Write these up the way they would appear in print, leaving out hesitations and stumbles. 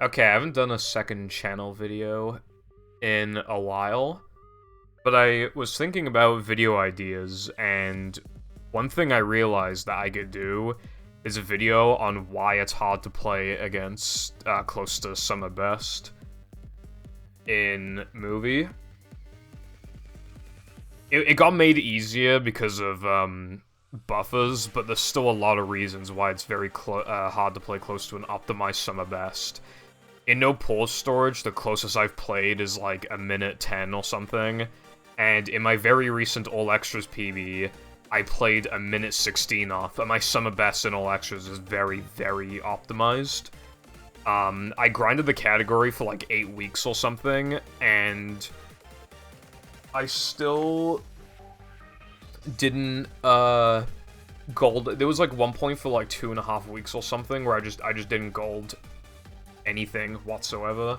Okay, I haven't done a second channel video in a while, but I was thinking about video ideas, and one thing I realized that I could do is a video on why it's hard to play against close to some of best in movie. It got made easier because of buffers, but there's still a lot of reasons why it's very hard to play close to an optimized summer best. In no pause storage, the closest I've played is like a minute 10 or something, and in my very recent All Extras PB, I played a minute 16 off, and my summer best in All Extras is very, very optimized. I grinded the category for like 8 weeks or something, and I still didn't, gold. There was like one point for like 2.5 weeks or something where I just didn't gold anything whatsoever.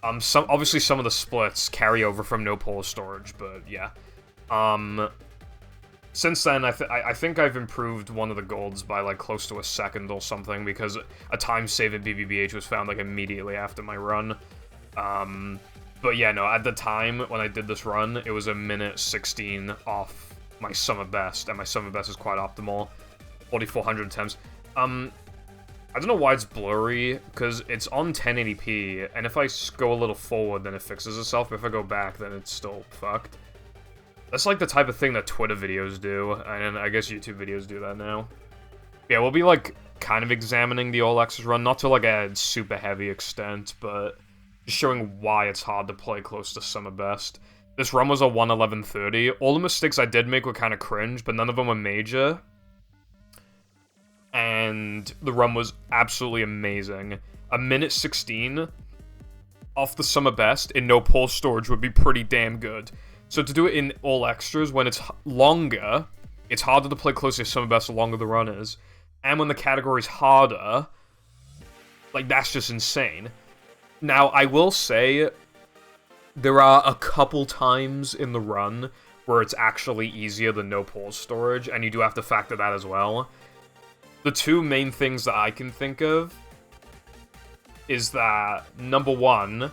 Obviously some of the splits carry over from no pause storage, but yeah. Since then, I think I've improved one of the golds by like close to a second or something, because a time save at BBBH was found like immediately after my run. But yeah, no, at the time when I did this run, it was a minute 16 off my summer best, and my summer best is quite optimal. 4400 temps. I don't know why it's blurry, because it's on 1080p, and if I go a little forward, then it fixes itself, but if I go back, then it's still fucked. That's like the type of thing that Twitter videos do, and I guess YouTube videos do that now. Yeah, we'll be like, kind of examining the All Extras run, not to like a super heavy extent, but just showing why it's hard to play close to summer best. This run was a 1:11:30. All the mistakes I did make were kind of cringe, but none of them were major. And the run was absolutely amazing. A minute 16 off the summer best in no pause storage would be pretty damn good. So to do it in All Extras, when it's longer, it's harder to play close to summer best the longer the run is. And when the category's harder, like, that's just insane. Now, I will say, there are a couple times in the run where it's actually easier than no pause storage, and you do have to factor that as well. The two main things that I can think of is that, number one,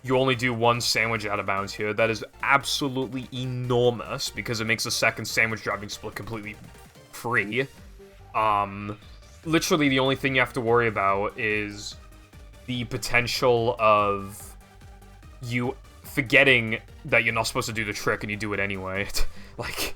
you only do one sandwich out of bounds here. That is absolutely enormous, because it makes the second sandwich driving split completely free. Literally the only thing you have to worry about is the potential of you forgetting that you're not supposed to do the trick and you do it anyway. Like,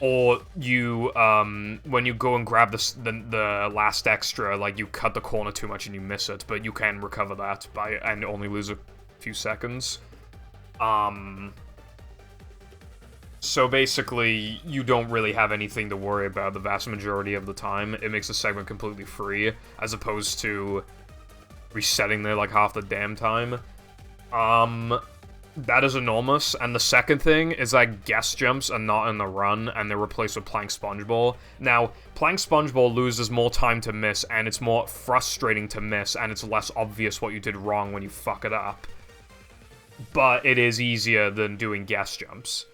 or you, when you go and grab the last extra, like, you cut the corner too much and you miss it, but you can recover that and only lose a few seconds. So basically, you don't really have anything to worry about the vast majority of the time. It makes the segment completely free, as opposed to resetting there like half the damn time. That is enormous. And the second thing is that guest jumps are not in the run, and they're replaced with plank sponge ball. Now, plank sponge ball loses more time to miss, and it's more frustrating to miss, and it's less obvious what you did wrong when you fuck it up. But it is easier than doing guest jumps.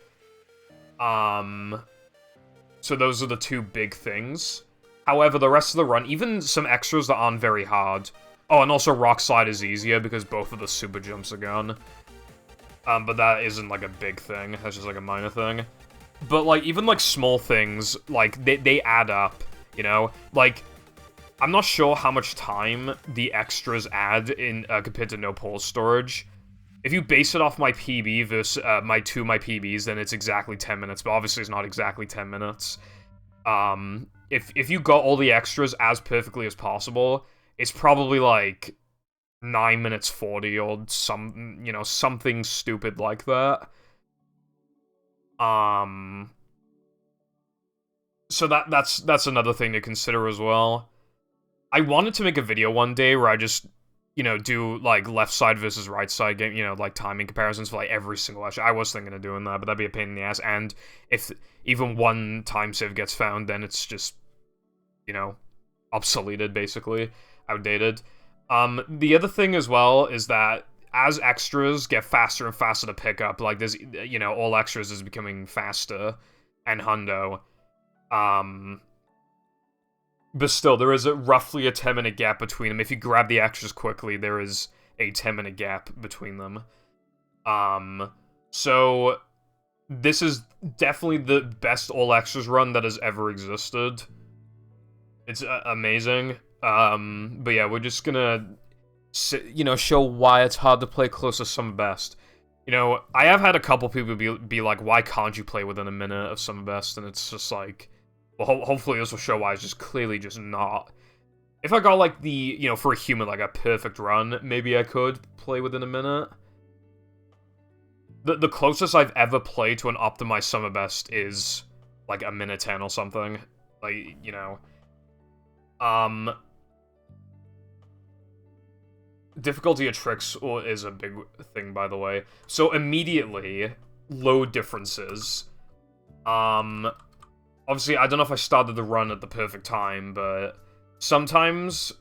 So those are the two big things. However, the rest of the run, even some extras that aren't very hard. Oh, and also rock slide is easier because both of the super jumps are gone. But that isn't like a big thing. That's just like a minor thing. But like, even like small things, like they add up, you know? Like, I'm not sure how much time the extras add in compared to no pause storage. If you base it off my PB versus my PBs, then it's exactly 10 minutes, but obviously it's not exactly 10 minutes. If you got all the extras as perfectly as possible, it's probably like 9 minutes 40 or something stupid like that. So that's another thing to consider as well. I wanted to make a video one day where I just, do, like, left side versus right side game, like, timing comparisons for, like, every single extra. I was thinking of doing that, but that'd be a pain in the ass, and if even one time save gets found, then it's just, obsoleted, basically. Outdated. The other thing as well is that as extras get faster and faster to pick up, like, there's, all extras is becoming faster, and hundo, But still, there is roughly a 10-minute gap between them. If you grab the extras quickly, there is a 10-minute gap between them. So this is definitely the best all extras run that has ever existed. It's amazing. But yeah, we're just gonna, show why it's hard to play closest summer best. I have had a couple people be like, why can't you play within a minute of summer best? And it's just like, well, hopefully this will show why it's just clearly just not. If I got, like, for a human, like, a perfect run, maybe I could play within a minute. The closest I've ever played to an optimized summer best is, like, a minute 10 or something. Like, difficulty of tricks is a big thing, by the way. So, immediately, load differences. Obviously, I don't know if I started the run at the perfect time, but sometimes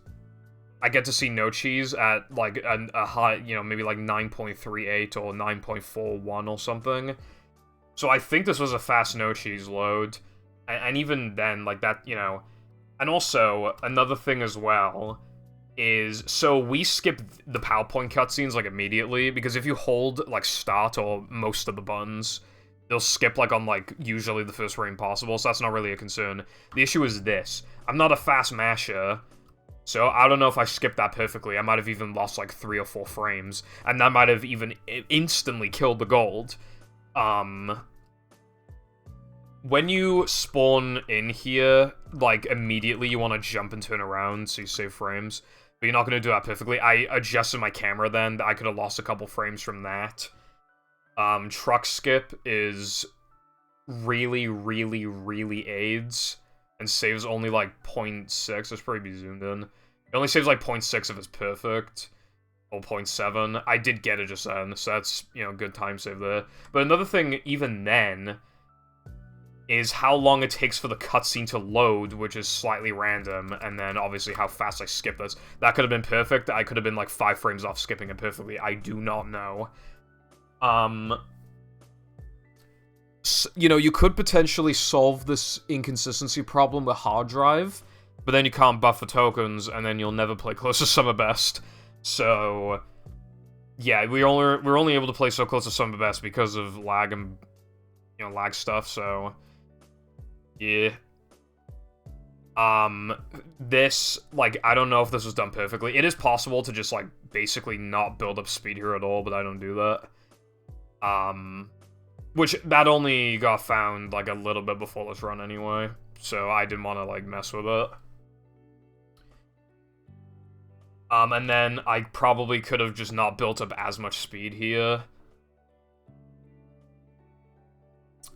I get to see no cheese at, like, a high, maybe, like, 9.38 or 9.41 or something. So I think this was a fast no cheese load. And even then, like, that, And also, another thing as well is, so we skip the PowerPoint cutscenes, like, immediately, because if you hold, like, start or most of the buttons, they'll skip, like, on, like, usually the first frame possible, so that's not really a concern. The issue is this. I'm not a fast masher, so I don't know if I skipped that perfectly. I might have even lost, like, 3 or 4 frames, and that might have even instantly killed the gold. When you spawn in here, like, immediately you want to jump and turn around so you save frames, but you're not going to do that perfectly. I adjusted my camera then. I could have lost a couple frames from that. Truck skip is really, really, really aids and saves only, like, 0.6. This probably be zoomed in. It only saves, like, 0.6 if it's perfect. Or 0.7. I did get it just then, so that's, good time save there. But another thing, even then, is how long it takes for the cutscene to load, which is slightly random, and then, obviously, how fast I skip this. That could have been perfect. I could have been, like, 5 frames off skipping it perfectly. I do not know. You could potentially solve this inconsistency problem with hard drive, but then you can't buffer tokens, and then you'll never play Close to Summer Best. So, yeah, we're only able to play so Close to Summer Best because of lag and, lag stuff, so, yeah. This, like, I don't know if this was done perfectly. It is possible to just, like, basically not build up speed here at all, but I don't do that. Which, that only got found, like, a little bit before this run anyway, so I didn't want to, like, mess with it. And then I probably could have just not built up as much speed here.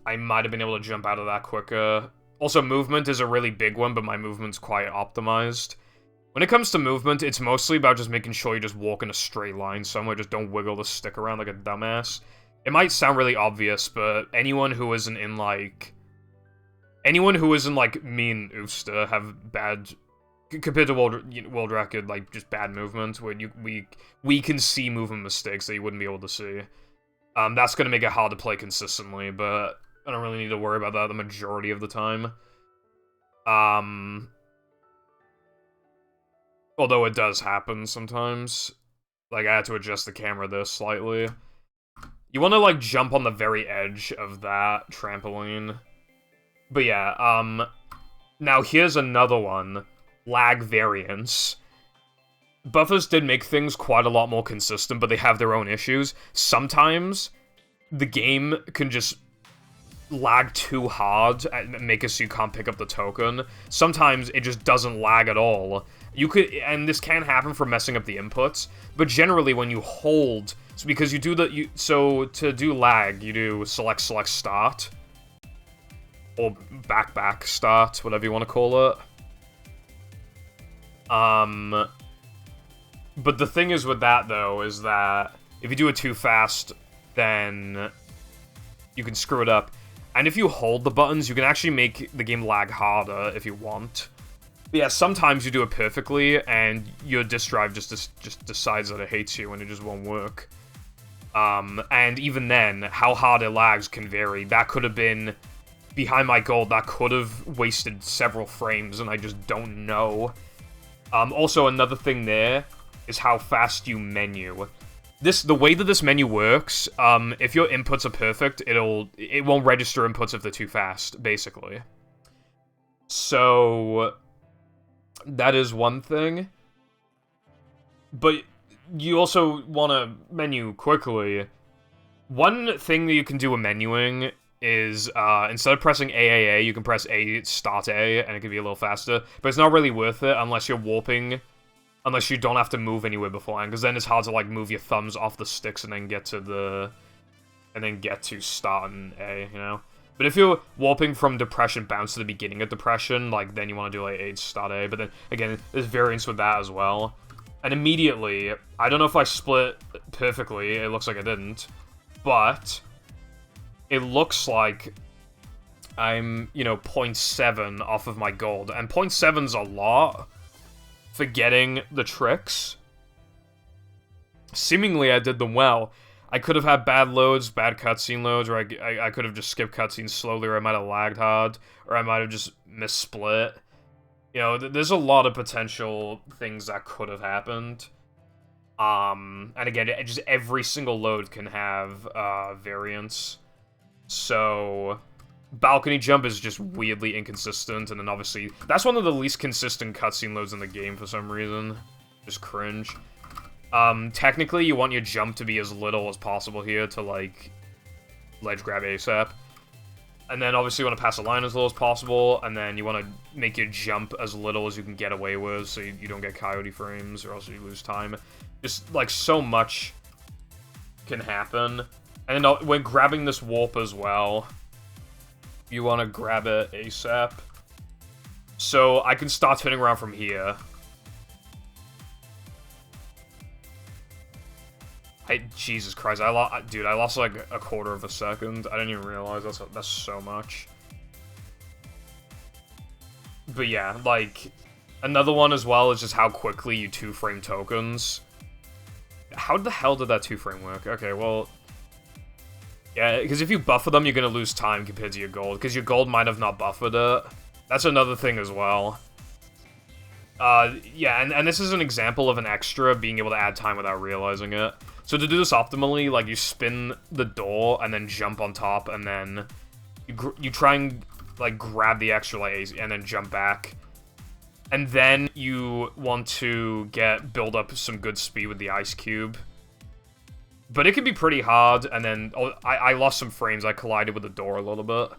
I might have been able to jump out of that quicker. Also, movement is a really big one, but my movement's quite optimized. When it comes to movement, it's mostly about just making sure you just walk in a straight line somewhere, just don't wiggle the stick around like a dumbass. It might sound really obvious, but anyone who isn't in, like, me and Ooster have bad, compared to world record, like, just bad movement, where we can see movement mistakes that you wouldn't be able to see. That's gonna make it hard to play consistently, but I don't really need to worry about that the majority of the time. Although it does happen sometimes. Like, I had to adjust the camera there slightly. You want to, like, jump on the very edge of that trampoline. But yeah, now here's another one. Lag variance. Buffers did make things quite a lot more consistent, but they have their own issues. Sometimes the game can just lag too hard and make it so you can't pick up the token. Sometimes it just doesn't lag at all. You could, and this can happen from messing up the inputs, but generally when you hold, so because you do so to do lag, you do select start, or back start, whatever you want to call it. But the thing is with that, though, is that if you do it too fast, then you can screw it up. And if you hold the buttons, you can actually make the game lag harder if you want. But yeah, sometimes you do it perfectly, and your disk drive just decides that it hates you and it just won't work. And even then, how hard it lags can vary. That could have been behind my gold that could have wasted several frames, and I just don't know. Also, another thing there is how fast you menu. The way that this menu works, if your inputs are perfect, it won't register inputs if they're too fast, basically. So that is one thing. But you also want to menu quickly. One thing that you can do with menuing is, instead of pressing AAA, you can press A, start A, and it can be a little faster. But it's not really worth it unless you're warping, unless you don't have to move anywhere beforehand, because then it's hard to, like, move your thumbs off the sticks and then get to start and A, you know? But if you're warping from Depression bounce to the beginning of Depression, like, then you want to do, like, A, start A. But then, again, there's variance with that as well. And immediately, I don't know if I split perfectly, it looks like I didn't, but it looks like I'm, you know, 0.7 off of my gold. And 0.7's a lot for getting the tricks. Seemingly, I did them well. I could have had bad loads, bad cutscene loads, or I could have just skipped cutscenes slowly, or I might have lagged hard, or I might have just missplit. You know, there's a lot of potential things that could have happened. And again, just every single load can have variance. So balcony jump is just weirdly inconsistent, and then obviously that's one of the least consistent cutscene loads in the game for some reason. Just cringe. Technically, you want your jump to be as little as possible here to, like, ledge grab ASAP. And then, obviously, you want to pass the line as little as possible, and then you want to make your jump as little as you can get away with, so you don't get coyote frames, or else you lose time. Just, like, so much can happen. And then, when grabbing this warp as well, you want to grab it ASAP. So, I can start turning around from here. Jesus Christ, I lost like a quarter of a second. I didn't even realize that's so much. But yeah, like, another one as well is just how quickly you 2-frame tokens. How the hell did that 2-frame work? Okay, well, yeah, because if you buffer them, you're gonna lose time compared to your gold, because your gold might have not buffered it. That's another thing as well. Yeah, and this is an example of an extra being able to add time without realizing it. So to do this optimally, like, you spin the door and then jump on top, and then you try and, like, grab the extra, like, and then jump back. And then you want to build up some good speed with the ice cube. But it can be pretty hard, and then I lost some frames. I collided with the door a little bit.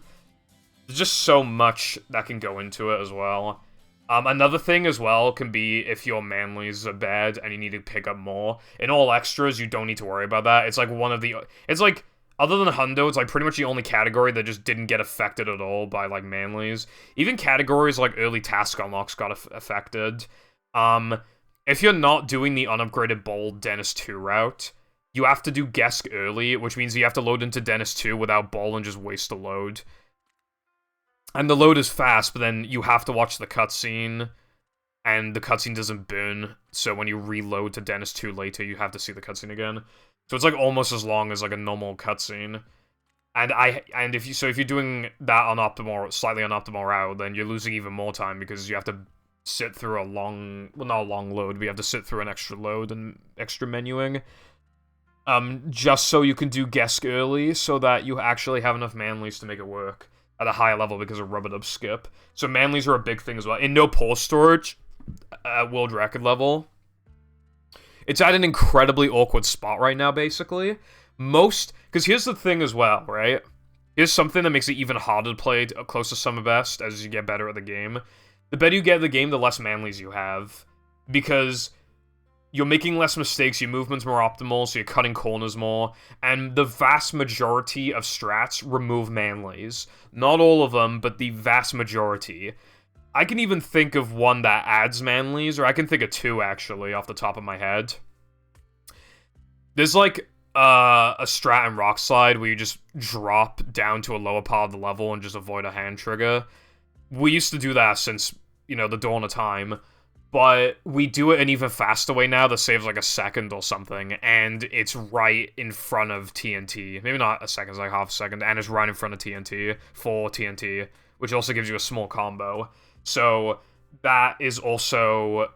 There's just so much that can go into it as well. Another thing as well can be if your manlies are bad and you need to pick up more. In all extras, you don't need to worry about that. It's like it's like, other than Hundo, it's like pretty much the only category that just didn't get affected at all by, like, manlies. Even categories like early task unlocks got affected. If you're not doing the unupgraded bold Dennis 2 route, you have to do Gesk early, which means you have to load into Dennis 2 without bold and just waste the load. And the load is fast, but then you have to watch the cutscene, and the cutscene doesn't burn, so when you reload to Dennis 2 later, you have to see the cutscene again. So it's, like, almost as long as, like, a normal cutscene. And if you're doing that slightly unoptimal route, then you're losing even more time, because you have to sit through a long, well, not a long load, but you have to sit through an extra load and extra menuing. Just so you can do Gesk early, so that you actually have enough manlies to make it work at a higher level because of rub-it-up skip. So manlies are a big thing as well. In no pole storage, at world record level, it's at an incredibly awkward spot right now, basically. Because here's the thing as well, right? Here's something that makes it even harder to play close to summer best as you get better at the game. The better you get at the game, the less manlies you have. Because you're making less mistakes, your movement's more optimal, so you're cutting corners more, and the vast majority of strats remove manlies. Not all of them, but the vast majority. I can even think of one that adds manlies, or I can think of two, actually, off the top of my head. There's, like, a strat in Rock Slide where you just drop down to a lower part of the level and just avoid a hand trigger. We used to do that since, you know, the dawn of time. but we do it an even faster way now that saves like a second or something, and it's right in front of TNT. Maybe not a second, it's like half a second, and it's right in front of TNT for TNT, which also gives you a small combo. So that is also,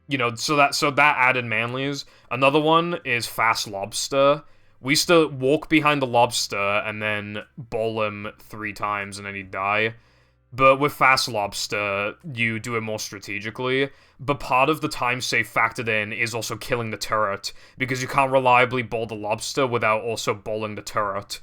you know, so that added Manly's. Another one is Fast Lobster. We used to walk behind the lobster and then bowl him 3 times and then he'd die. But with Fast Lobster, you do it more strategically. But part of the time save factored in is also killing the turret, because you can't reliably bowl the lobster without also bowling the turret.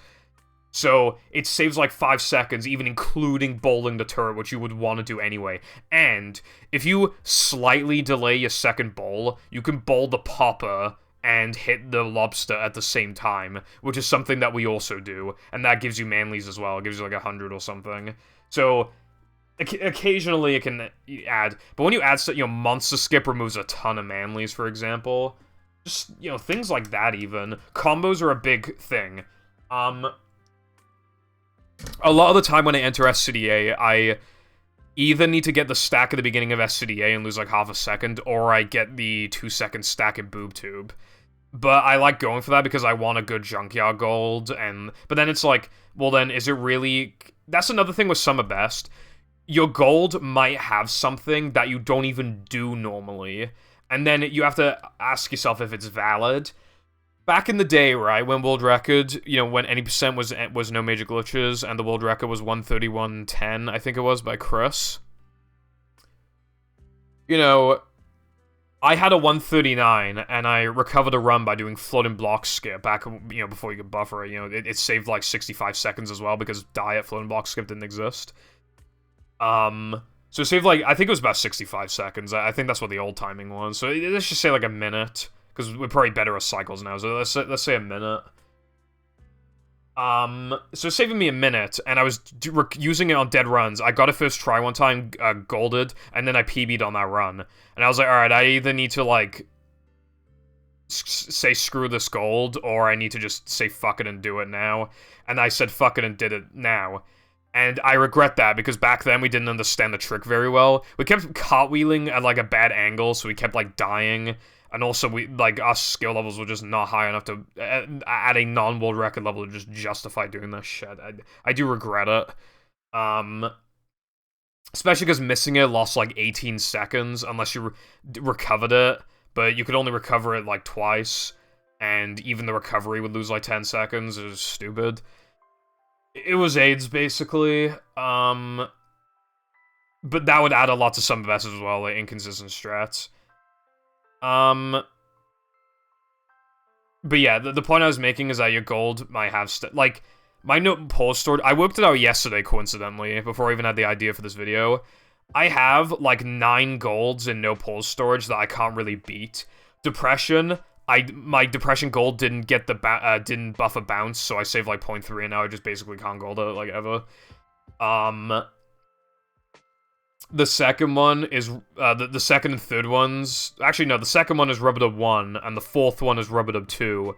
So it saves like 5 seconds, even including bowling the turret, which you would want to do anyway. And if you slightly delay your second bowl, you can bowl the popper and hit the lobster at the same time, which is something that we also do. And that gives you Manly's as well. It gives you like 100 or something. So occasionally it can add, but when you add, you know, Monster Skip removes a ton of Manly's, for example. Just, you know, things like that even. Combos are a big thing. A lot of the time when I enter SCDA, I either need to get the stack at the beginning of SCDA and lose like half a second, or I get the 2-second stack in Boob Tube. But I like going for that because I want a good Junkyard Gold, but then it's like, well then, is it really... That's another thing with Summer Best. Your gold might have something that you don't even do normally, and then you have to ask yourself if it's valid. Back in the day, right, when world record, you know, when any percent was no major glitches, and the world record was 131.10, I think it was, by Chris. You know, I had a 139, and I recovered a run by doing floating block skip back, you know, before you could buffer it. You know, it saved like 65 seconds as well, because diet floating block skip didn't exist. So it saved like, I think it was about 65 seconds. I think that's what the old timing was. So let's just say like a minute, because we're probably better at cycles now. So let's say a minute. So saving me a minute, and I was using it on dead runs. I got a first try one time, golded, and then I PB'd on that run. And I was like, alright, I either need to, like, say screw this gold, or I need to just say fuck it and do it now. And I said fuck it and did it now. And I regret that, because back then we didn't understand the trick very well. We kept cartwheeling at, like, a bad angle, so we kept, like, dying. And also, our skill levels were just not high enough to, at a non-world record level, to just justify doing this shit. I do regret it. Especially because missing it lost, like, 18 seconds, unless you recovered it. But you could only recover it, like, twice. And even the recovery would lose, like, 10 seconds. It was stupid. It was AIDS, basically. But that would add a lot to some of us as well, like, inconsistent strats. But yeah, the point I was making is that your gold might have, like, my note pause storage, I worked it out yesterday, coincidentally, before I even had the idea for this video. I have, like, 9 golds in no pause storage that I can't really beat. Depression, my Depression gold didn't get the, didn't buff a bounce, so I saved, like, 0.3, and now I just basically can't gold it, like, ever. The second one is, the second and third ones... Actually, no, the second one is Rubber Dub 1, and the fourth one is Rubber Dub 2.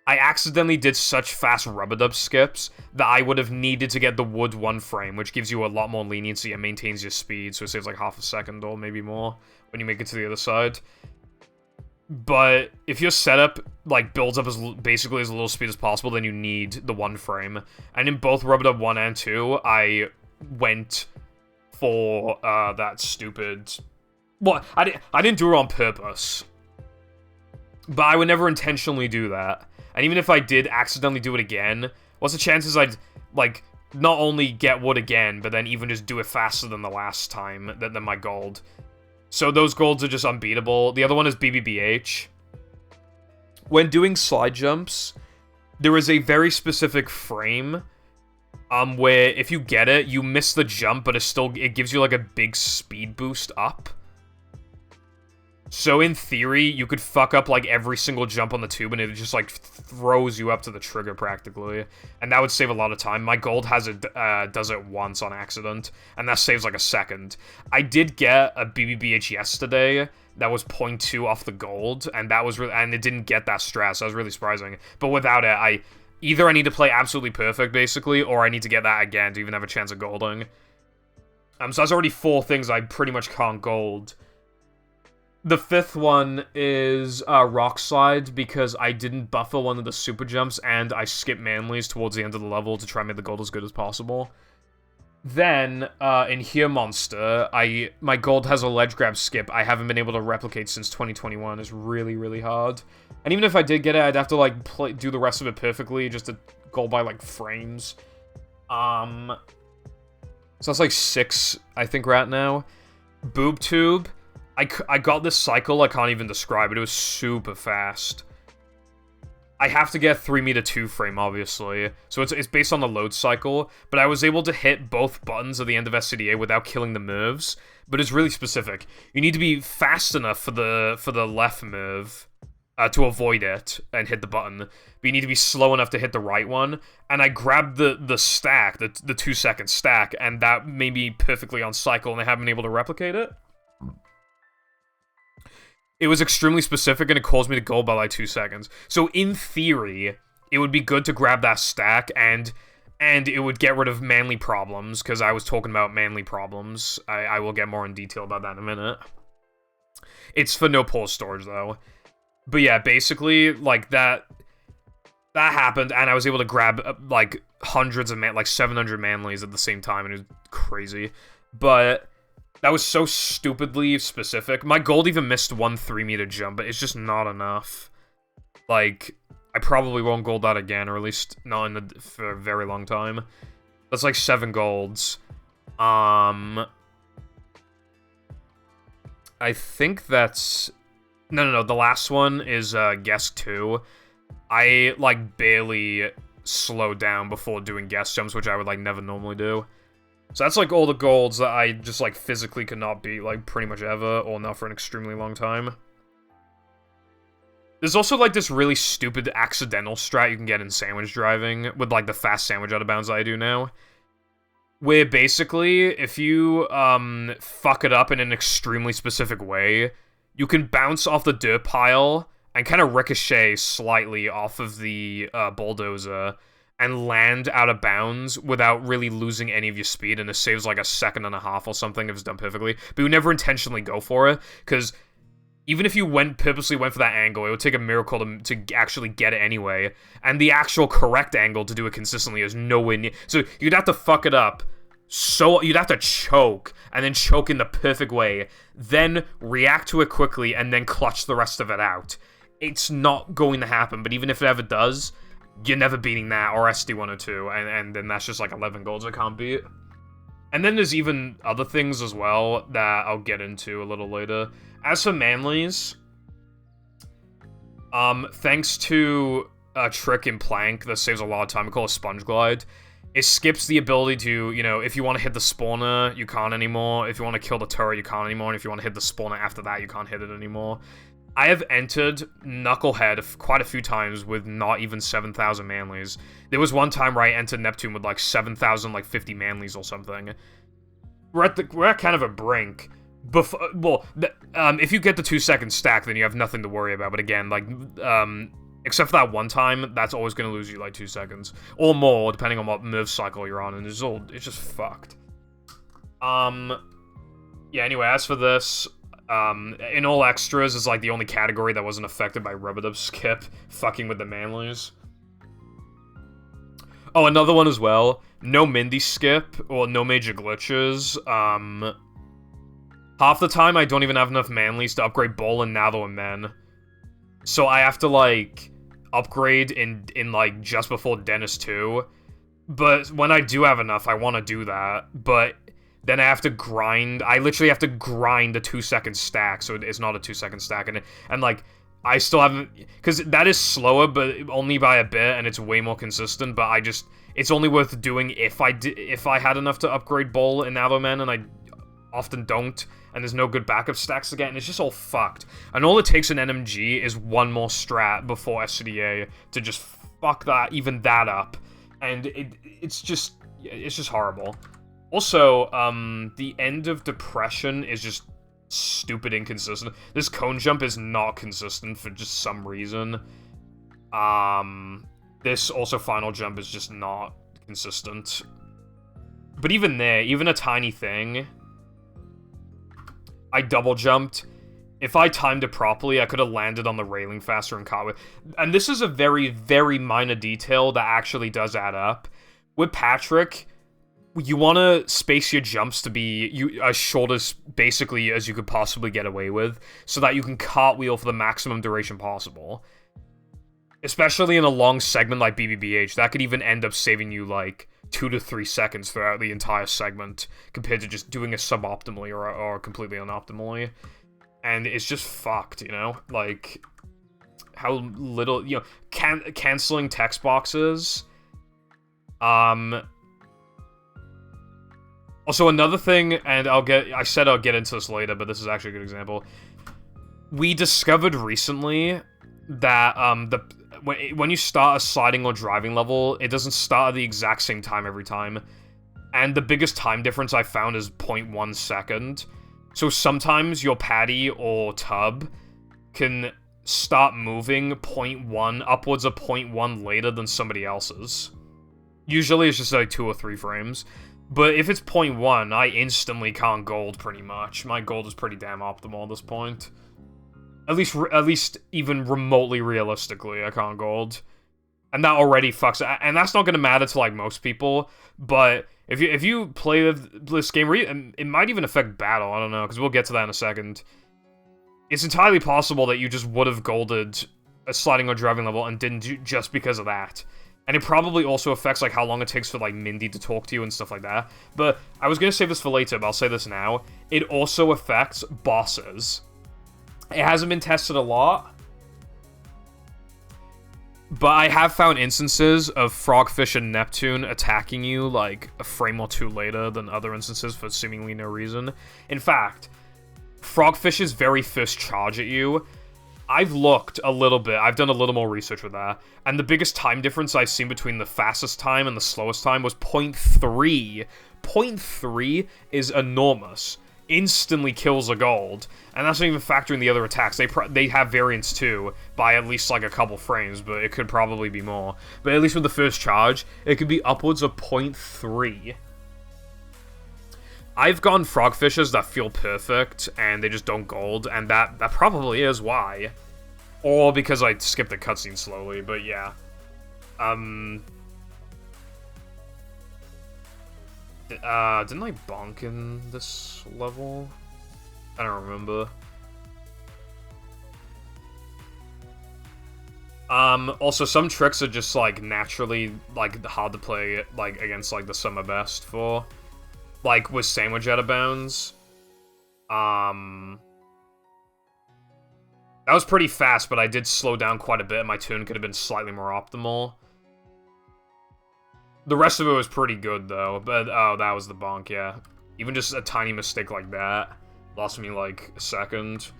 I accidentally did such fast Rubber Dub skips that I would have needed to get the Wood 1 frame, which gives you a lot more leniency and maintains your speed, so it saves like half a second or maybe more when you make it to the other side. But if your setup, like, builds up as basically as little speed as possible, then you need the 1 frame. And in both Rubber Dub 1 and 2, I went for that stupid... Well, I didn't do it on purpose, but I would never intentionally do that. And even if I did accidentally do it again, what's the chances I'd, like, not only get wood again, but then even just do it faster than the last time, than my gold. So those golds are just unbeatable. The other one is BBBH. When doing slide jumps, there is a very specific frame where if you get it, you miss the jump, but it gives you like a big speed boost up. So in theory, you could fuck up like every single jump on the tube, and it just like throws you up to the trigger practically, and that would save a lot of time. My gold has it does it once on accident, and that saves like a second. I did get a BBBH yesterday that was 0.2 off the gold, and that was and it didn't get that stress. That was really surprising. But without it, either I need to play absolutely perfect, basically, or I need to get that again to even have a chance of golding. So that's already 4 things I pretty much can't gold. The fifth one is Rock Slide, because I didn't buffer one of the super jumps, and I skipped Manly's towards the end of the level to try and make the gold as good as possible. Then, in Here Monster, my gold has a ledge grab skip I haven't been able to replicate since 2021. It's really, really hard. And even if I did get it, I'd have to, like, do the rest of it perfectly just to gold by, like, frames. So that's, like, 6, I think, right now. Boob Tube. I got this cycle, I can't even describe it. It was super fast. I have to get 3 meter 2 frame, obviously. So it's based on the load cycle, but I was able to hit both buttons at the end of SCDA without killing the moves. But it's really specific. You need to be fast enough for the left move to avoid it and hit the button. But you need to be slow enough to hit the right one. And I grabbed the stack, the 2-second stack, and that made me perfectly on cycle, and I haven't been able to replicate it. It was extremely specific, and it caused me to gold by, like, 2 seconds. So, in theory, it would be good to grab that stack, and it would get rid of manly problems, because I was talking about manly problems. I will get more in detail about that in a minute. It's for no pause storage, though. But yeah, basically, like, that happened, and I was able to grab, like, hundreds of, like, 700 manlies at the same time, and it was crazy. But that was so stupidly specific. My gold even missed one 3-meter jump, but it's just not enough. Like, I probably won't gold that again, or at least not for a very long time. That's like 7 golds. I think that's... No, the last one is guest 2. I, like, barely slowed down before doing guest jumps, which I would, like, never normally do. So that's, like, all the golds that I just, like, physically could not beat, like, pretty much ever, or not for an extremely long time. There's also, like, this really stupid accidental strat you can get in sandwich driving, with, like, the fast sandwich out of bounds that I do now. Where, basically, if you, fuck it up in an extremely specific way, you can bounce off the dirt pile and kind of ricochet slightly off of the, bulldozer, and land out of bounds without really losing any of your speed, and it saves like 1.5 seconds or something if it's done perfectly. But you never intentionally go for it, because even if you purposely went for that angle, it would take a miracle to actually get it anyway, and the actual correct angle to do it consistently is nowhere near. So you'd have to fuck it up, so you'd have to choke, and then choke in the perfect way, then react to it quickly, and then clutch the rest of it out. It's not going to happen, but even if it ever does, you're never beating that, or SD102, and then that's just like 11 golds I can't beat. And then there's even other things as well that I'll get into a little later. As for Manly's, thanks to a trick in Plank that saves a lot of time, we call it Sponge Glide, it skips the ability to, you know, if you want to hit the spawner, you can't anymore. If you want to kill the turret, you can't anymore. And if you want to hit the spawner after that, you can't hit it anymore. I have entered Knucklehead quite a few times with not even 7,000 manlies. There was one time where I entered Neptune with like 7,050 manlies or something. We're at kind of a brink. If you get the 2-second stack, then you have nothing to worry about. But again, like, except for that one time, that's always going to lose you like 2 seconds. Or more, depending on what move cycle you're on. And it's just fucked. Yeah, anyway, as for this... in all extras is like the only category that wasn't affected by Rubber skip fucking with the manlies. Oh, another one as well. No Mindy skip or no major glitches. Half the time I don't even have enough manlies to upgrade Bull and Natho and Men. So I have to like upgrade in like just before Dennis 2. But when I do have enough, I want to do that. But then I have to grind. I literally have to grind a 2-second stack, so it's not a 2-second stack. And like, I still haven't... Because that is slower, but only by a bit, and it's way more consistent, but it's only worth doing if I had enough to upgrade Bull and Nathoman, and I often don't, and there's no good backup stacks to get, and it's just all fucked. And all it takes in NMG is one more strat before SCDA to just fuck even that up. And it's just horrible. Also, the end of Depression is just stupid inconsistent. This cone jump is not consistent for just some reason. This also final jump is just not consistent. But even there, even a tiny thing, I double jumped if I timed it properly, I could have landed on the railing faster and caught it. And this is a very, very minor detail that actually does add up. With Patrick, you want to space your jumps to be as short as, basically, as you could possibly get away with, so that you can cartwheel for the maximum duration possible. Especially in a long segment like BBBH, that could even end up saving you, like, 2 to 3 seconds throughout the entire segment, compared to just doing it suboptimally or completely unoptimally. And it's just fucked, you know? Like, how little, you know, canceling text boxes. Also, another thing, and I said I'll get into this later, but this is actually a good example. We discovered recently that, when you start a sliding or driving level, it doesn't start at the exact same time every time. And the biggest time difference I found is 0.1 second. So sometimes your patty or tub can start moving 0.1, upwards of 0.1 later than somebody else's. Usually it's just like 2 or 3 frames. But if it's 0.1, I instantly can't gold pretty much. My gold is pretty damn optimal at this point. At least even remotely realistically, I can't gold. And that already fucks. And that's not going to matter to, like, most people. But if you play this game, it might even affect battle, I don't know, because we'll get to that in a second. It's entirely possible that you just would have golded a sliding or driving level and didn't just because of that. And it probably also affects, like, how long it takes for, like, Mindy to talk to you and stuff like that. But I was going to save this for later, but I'll say this now. It also affects bosses. It hasn't been tested a lot, but I have found instances of Frogfish and Neptune attacking you, like, a frame or 2 later than other instances for seemingly no reason. In fact, Frogfish's very first charge at you, I've looked a little bit, I've done a little more research with that, and the biggest time difference I've seen between the fastest time and the slowest time was 0.3. 0.3 is enormous. Instantly kills a gold, and that's not even factoring the other attacks. They have variance too, by at least like a couple frames, but it could probably be more. But at least with the first charge, it could be upwards of 0.3. I've gone Frogfishes that feel perfect, and they just don't gold, and that probably is why. Or because I skipped the cutscene slowly, but yeah. Didn't I bonk in this level? I don't remember. Also, some tricks are just, like, naturally, like, hard to play, like, against, like, the summer best for. Like, with Sandwich Out of Bounds. That was pretty fast, but I did slow down quite a bit, and my turn could have been slightly more optimal. The rest of it was pretty good, though, but, oh, that was the bonk, yeah. Even just a tiny mistake like that lost me, like, a second.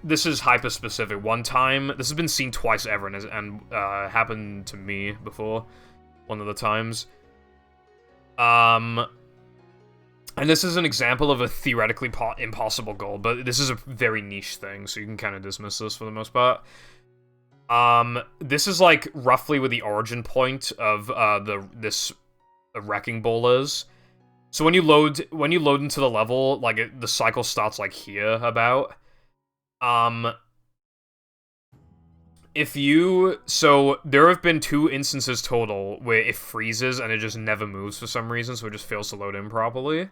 This is hyper-specific. One time, this has been seen twice ever, and happened to me before, one of the times. And this is an example of a theoretically impossible goal, but this is a very niche thing, so you can kind of dismiss this for the most part. This is, like, roughly where the origin point of, this Wrecking Ball is. So when you load into the level, like, the cycle starts, like, here, about. So there have been 2 instances total where it freezes and it just never moves for some reason, so it just fails to load in properly.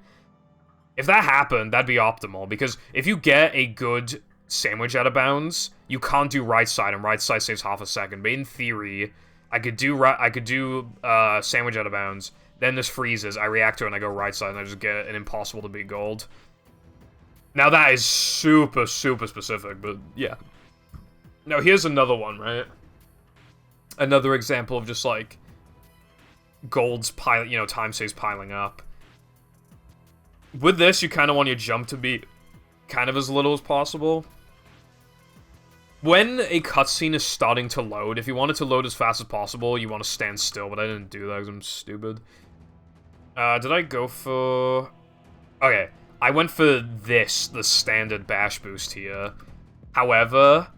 If that happened, that'd be optimal, because if you get a good Sandwich Out of Bounds, you can't do right side, and right side saves half a second. But in theory, I could do Sandwich Out of Bounds, then this freezes, I react to it, and I go right side, and I just get an impossible to beat gold. Now that is super, super specific, but yeah. Now here's another one, right? Another example of just, like, gold's time saves piling up. With this, you kind of want your jump to be kind of as little as possible. When a cutscene is starting to load, if you want it to load as fast as possible, you want to stand still, but I didn't do that because I'm stupid. Did I go for... Okay, I went for this, the standard bash boost here. However,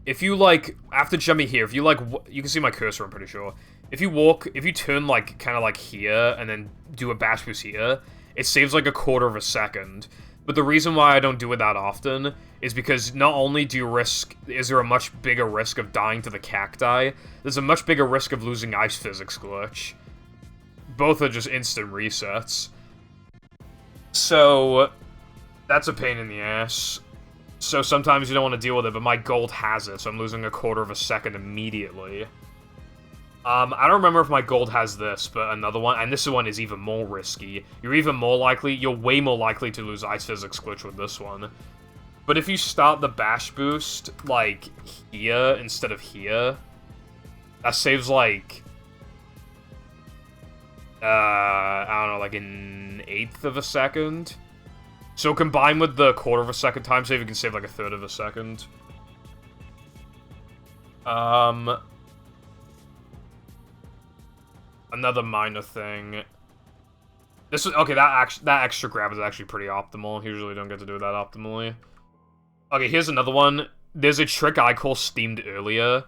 if you, like, after jumping here, if you, like, you can see my cursor, I'm pretty sure. If you turn, like, kind of like here, and then do a bash boost here, it saves like a quarter of a second. But the reason why I don't do it that often is because not only is there a much bigger risk of dying to the cacti, there's a much bigger risk of losing ice physics glitch. Both are just instant resets. So, that's a pain in the ass. So sometimes you don't want to deal with it, but my gold has it, so I'm losing a quarter of a second immediately. I don't remember if my gold has this, but another one, and this one is even more risky. You're way more likely to lose ice physics glitch with this one. But if you start the bash boost, like, here instead of here, that saves, like, I don't know, like an eighth of a second? So combined with the quarter of a second time save, you can save, like, a third of a second. Another minor thing. Okay, that extra grab is actually pretty optimal. Usually don't get to do that optimally. Okay, here's another one. There's a trick I call steamed earlier,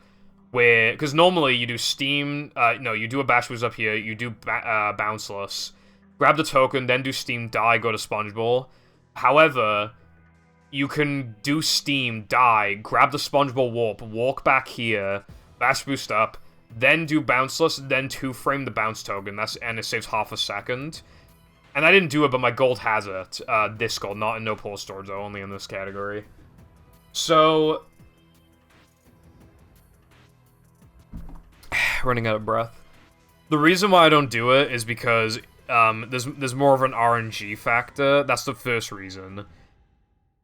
where, because normally you do steam, no, you do a bash boost up here, you do bounceless, grab the token, then do steam, die, go to sponge ball. However, you can do steam, die, grab the sponge ball warp, walk back here, bash boost up, then do bounceless, then 2-frame the bounce token, and it saves half a second. And I didn't do it, but my gold has it. This gold, not in no pull storage though, only in this category. So, running out of breath. The reason why I don't do it is because there's more of an RNG factor. That's the first reason.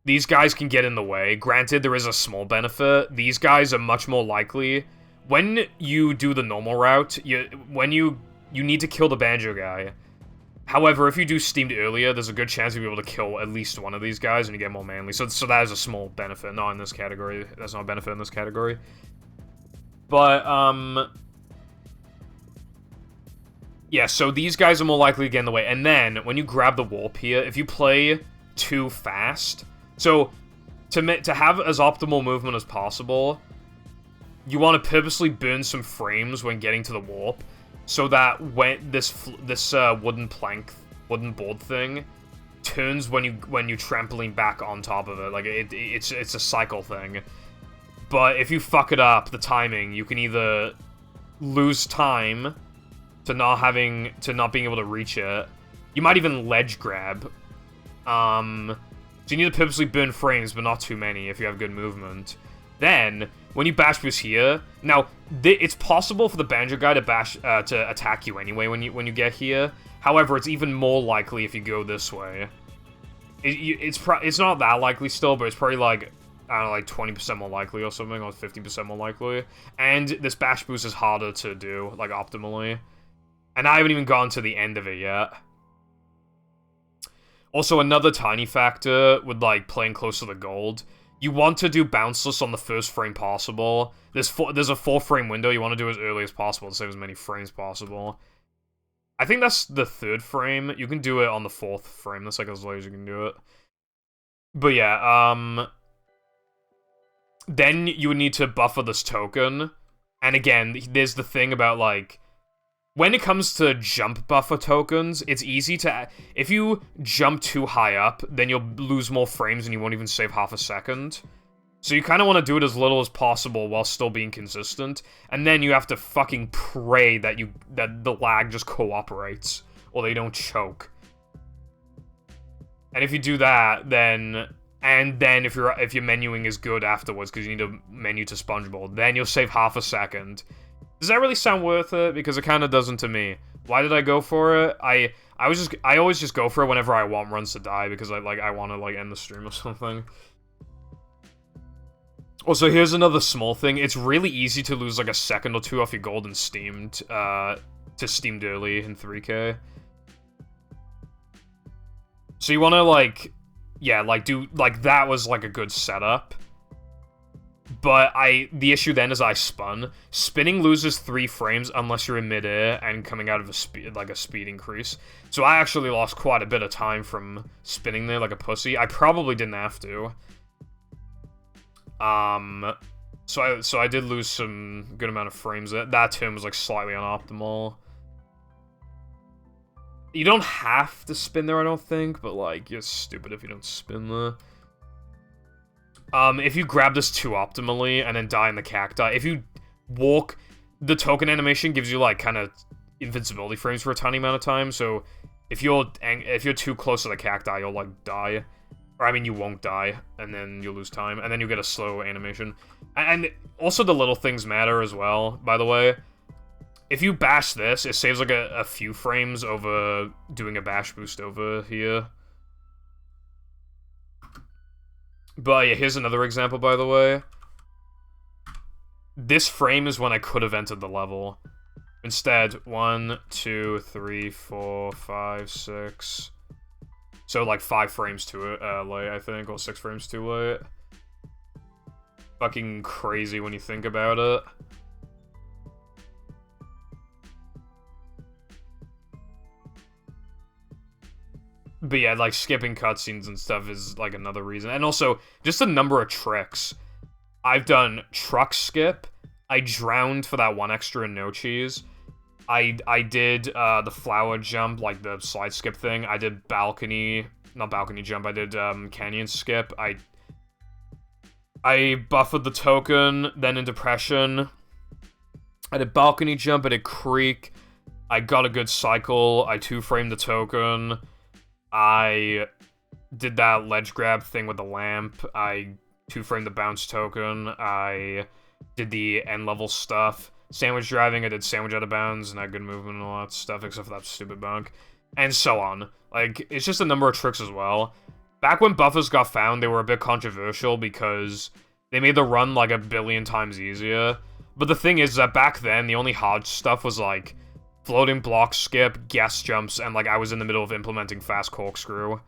These guys can get in the way. Granted, there is a small benefit. These guys are much more likely. When you do the normal route, you need to kill the banjo guy. However, if you do steamed earlier, there's a good chance you'll be able to kill at least one of these guys and you get more manly. So that is a small benefit, not in this category. That's not a benefit in this category. But, yeah, so these guys are more likely to get in the way. And then, when you grab the warp here, if you play too fast... So, to have as optimal movement as possible, you want to purposely burn some frames when getting to the warp, so that when this wooden board thing turns when you trampoline back on top of it. Like it's a cycle thing. But if you fuck it up, the timing, you can either lose time to not being able to reach it. You might even ledge grab. So you need to purposely burn frames, but not too many if you have good movement. Then, when you bash boost here, now it's possible for the banjo guy to attack you anyway when you get here. However, it's even more likely if you go this way. It's not that likely still, but it's probably like, I don't know, like 20% more likely or something, or 50% more likely. And this bash boost is harder to do, like optimally. And I haven't even gone to the end of it yet. Also, another tiny factor with like playing close to the gold. You want to do bounceless on the first frame possible. There's a 4-frame window. You want to do as early as possible to save as many frames possible. I think that's the 3rd frame. You can do it on the 4th frame. That's like as late as you can do it. But yeah, then you would need to buffer this token. And again, there's the thing about like, when it comes to jump buffer tokens, it's easy to... If you jump too high up, then you'll lose more frames and you won't even save half a second. So you kind of want to do it as little as possible while still being consistent. And then you have to fucking pray that the lag just cooperates, or they don't choke. And if you do that, then... And then if your menuing is good afterwards, because you need to menu to sponge ball, then you'll save half a second. Does that really sound worth it? Because it kind of doesn't to me. Why did I go for it? I always just go for it whenever I want runs to die, because I want to like end the stream or something. Also, here's another small thing. It's really easy to lose like a second or two off your gold and steamed to steamed early in 3K. So you want to like, yeah, like do like that was like a good setup. But the issue then is I spun. Spinning loses 3 frames unless you're in midair and coming out of a speed increase. So I actually lost quite a bit of time from spinning there like a pussy. I probably didn't have to. So I did lose some good amount of frames. That turn was like slightly unoptimal. You don't have to spin there, I don't think, but, like, you're stupid if you don't spin there. If you grab this too optimally and then die in the cacti, if you walk, the token animation gives you, like, kind of invincibility frames for a tiny amount of time, so if you're too close to the cacti, you'll, like, die. Or, I mean, you won't die, and then you'll lose time, and then you get a slow animation. And also the little things matter as well, by the way. If you bash this, it saves, like, a few frames over doing a bash boost over here. But yeah, here's another example, by the way. This frame is when I could have entered the level. Instead, 1, 2, 3, 4, 5, 6... So, like, 5 frames too late, I think, or 6 frames too late. Fucking crazy when you think about it. But yeah, like, skipping cutscenes and stuff is, like, another reason. And also, just the number of tricks. I've done truck skip. I drowned for that 1 extra and no cheese. I did the flower jump, like the slide skip thing. I did not balcony jump, I did canyon skip. I buffered the token, then in depression. I did balcony jump, I did creek. I got a good cycle, I 2-framed the token. I did that ledge grab thing with the lamp. I 2-framed the bounce token. I did the end level stuff. Sandwich driving, I did sandwich out of bounds, and I had good movement and all that stuff, except for that stupid bunk. And so on. Like, it's just a number of tricks as well. Back when buffers got found, they were a bit controversial because they made the run, like, 1 billion times easier. But the thing is that back then, the only hard stuff was, like, floating block skip, guess jumps, and, like, I was in the middle of implementing fast corkscrew.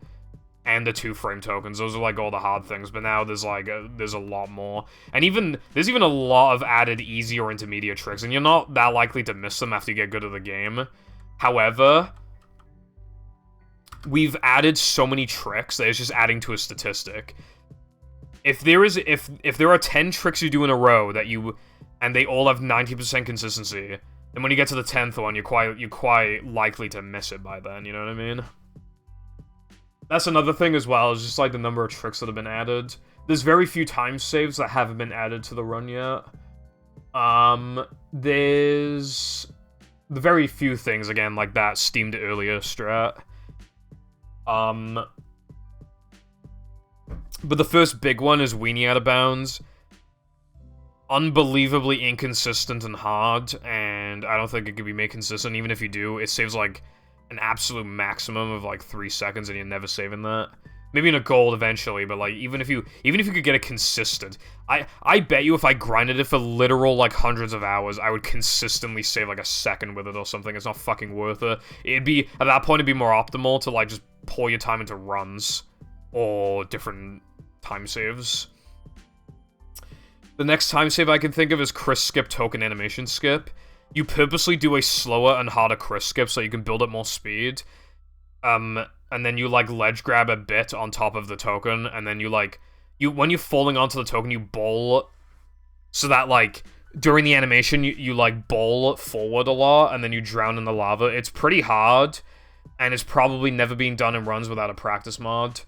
And the 2-frame tokens. Those are, like, all the hard things. But now there's, like, there's a lot more. And there's even a lot of added easy or intermediate tricks. And you're not that likely to miss them after you get good at the game. However, we've added so many tricks that it's just adding to a statistic. If there are 10 tricks you do in a row and they all have 90% consistency, then when you get to the 10th one, you're quite likely to miss it by then, you know what I mean? That's another thing as well, is just, like, the number of tricks that have been added. There's very few time saves that haven't been added to the run yet. There's the very few things, again, like that steamed earlier strat. But the first big one is weenie out of bounds. Unbelievably inconsistent and hard, and I don't think it could be made consistent. Even if you do, it saves, like, an absolute maximum of, like, 3 seconds, and you're never saving that. Maybe in a gold eventually, but, like, even if you could get it consistent, I bet you if I grinded it for literal, like, hundreds of hours, I would consistently save, like, a second with it or something. It's not fucking worth it. At that point, it'd be more optimal to, like, just pour your time into runs or different time saves. The next time save I can think of is Chris skip token animation skip. You purposely do a slower and harder Chris skip so you can build up more speed. And then you, like, ledge grab a bit on top of the token, and then when you're falling onto the token, you bowl so that, like, during the animation, you like, bowl forward a lot, and then you drown in the lava. It's pretty hard, and it's probably never been done in runs without a practice mod.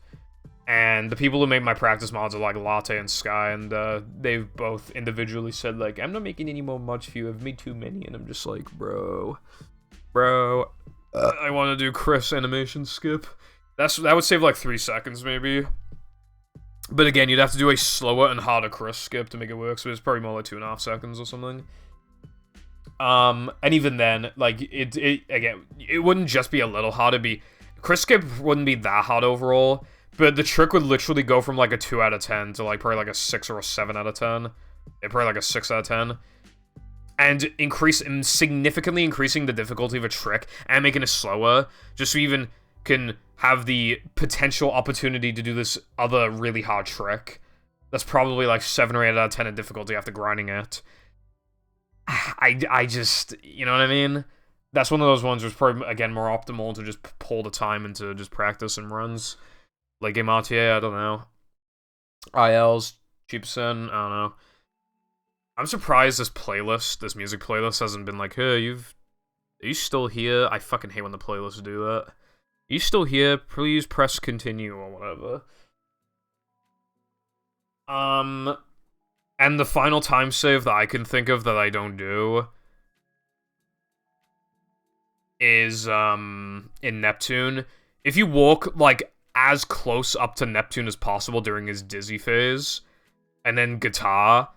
And the people who made my practice mods are, like, Latte and Sky, and they've both individually said, like, I'm not making any more mods for you, I've made too many, and I'm just like, bro, I want to do Chris animation skip. That would save, like, 3 seconds, maybe. But again, you'd have to do a slower and harder Chris skip to make it work, so it's probably more like 2.5 seconds or something. And even then, like, again, it wouldn't just be a little hard, Chris skip wouldn't be that hard overall. But the trick would literally go from, like, a 2 out of 10 to, like, probably, like, a 6 or a 7 out of 10. Yeah, probably, like, a 6 out of 10. And significantly increasing the difficulty of a trick and making it slower, just so you even can have the potential opportunity to do this other really hard trick. That's probably, like, 7 or 8 out of 10 in difficulty after grinding it. I just, you know what I mean? That's one of those ones where it's probably, again, more optimal to just pull the time into just practice and runs. Late game RTA, I don't know. ILs, Cheapson, I don't know. I'm surprised this music playlist hasn't been like, hey, you've Are you still here? I fucking hate when the playlists do that. Are you still here? Please press continue or whatever. And the final time save that I can think of that I don't do is, in Neptune. If you walk, like, as close up to Neptune as possible during his dizzy phase, and then guitar,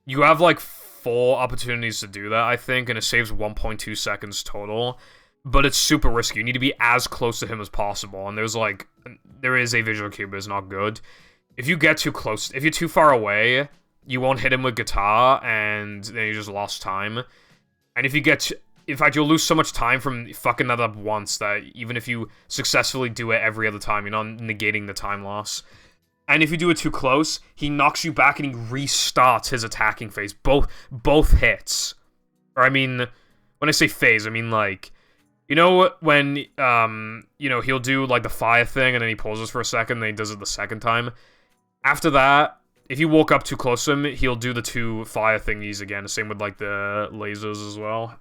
you have, like, 4 opportunities to do that, I think, and it saves 1.2 seconds total. But it's super risky. You need to be as close to him as possible, and there is a visual cue, but it's not good. If you get too close, if you're too far away, you won't hit him with guitar, and then you just lost time. And if you get... In fact, you'll lose so much time from fucking that up once that even if you successfully do it every other time, you're not negating the time loss. And if you do it too close, he knocks you back and he restarts his attacking phase. Both hits. Or, I mean... When I say phase, I mean, like... You know when, you know, he'll do, like, the fire thing, and then he pauses for a second, and then he does it the second time? After that, if you walk up too close to him, he'll do the 2 fire thingies again. Same with, like, the lasers as well.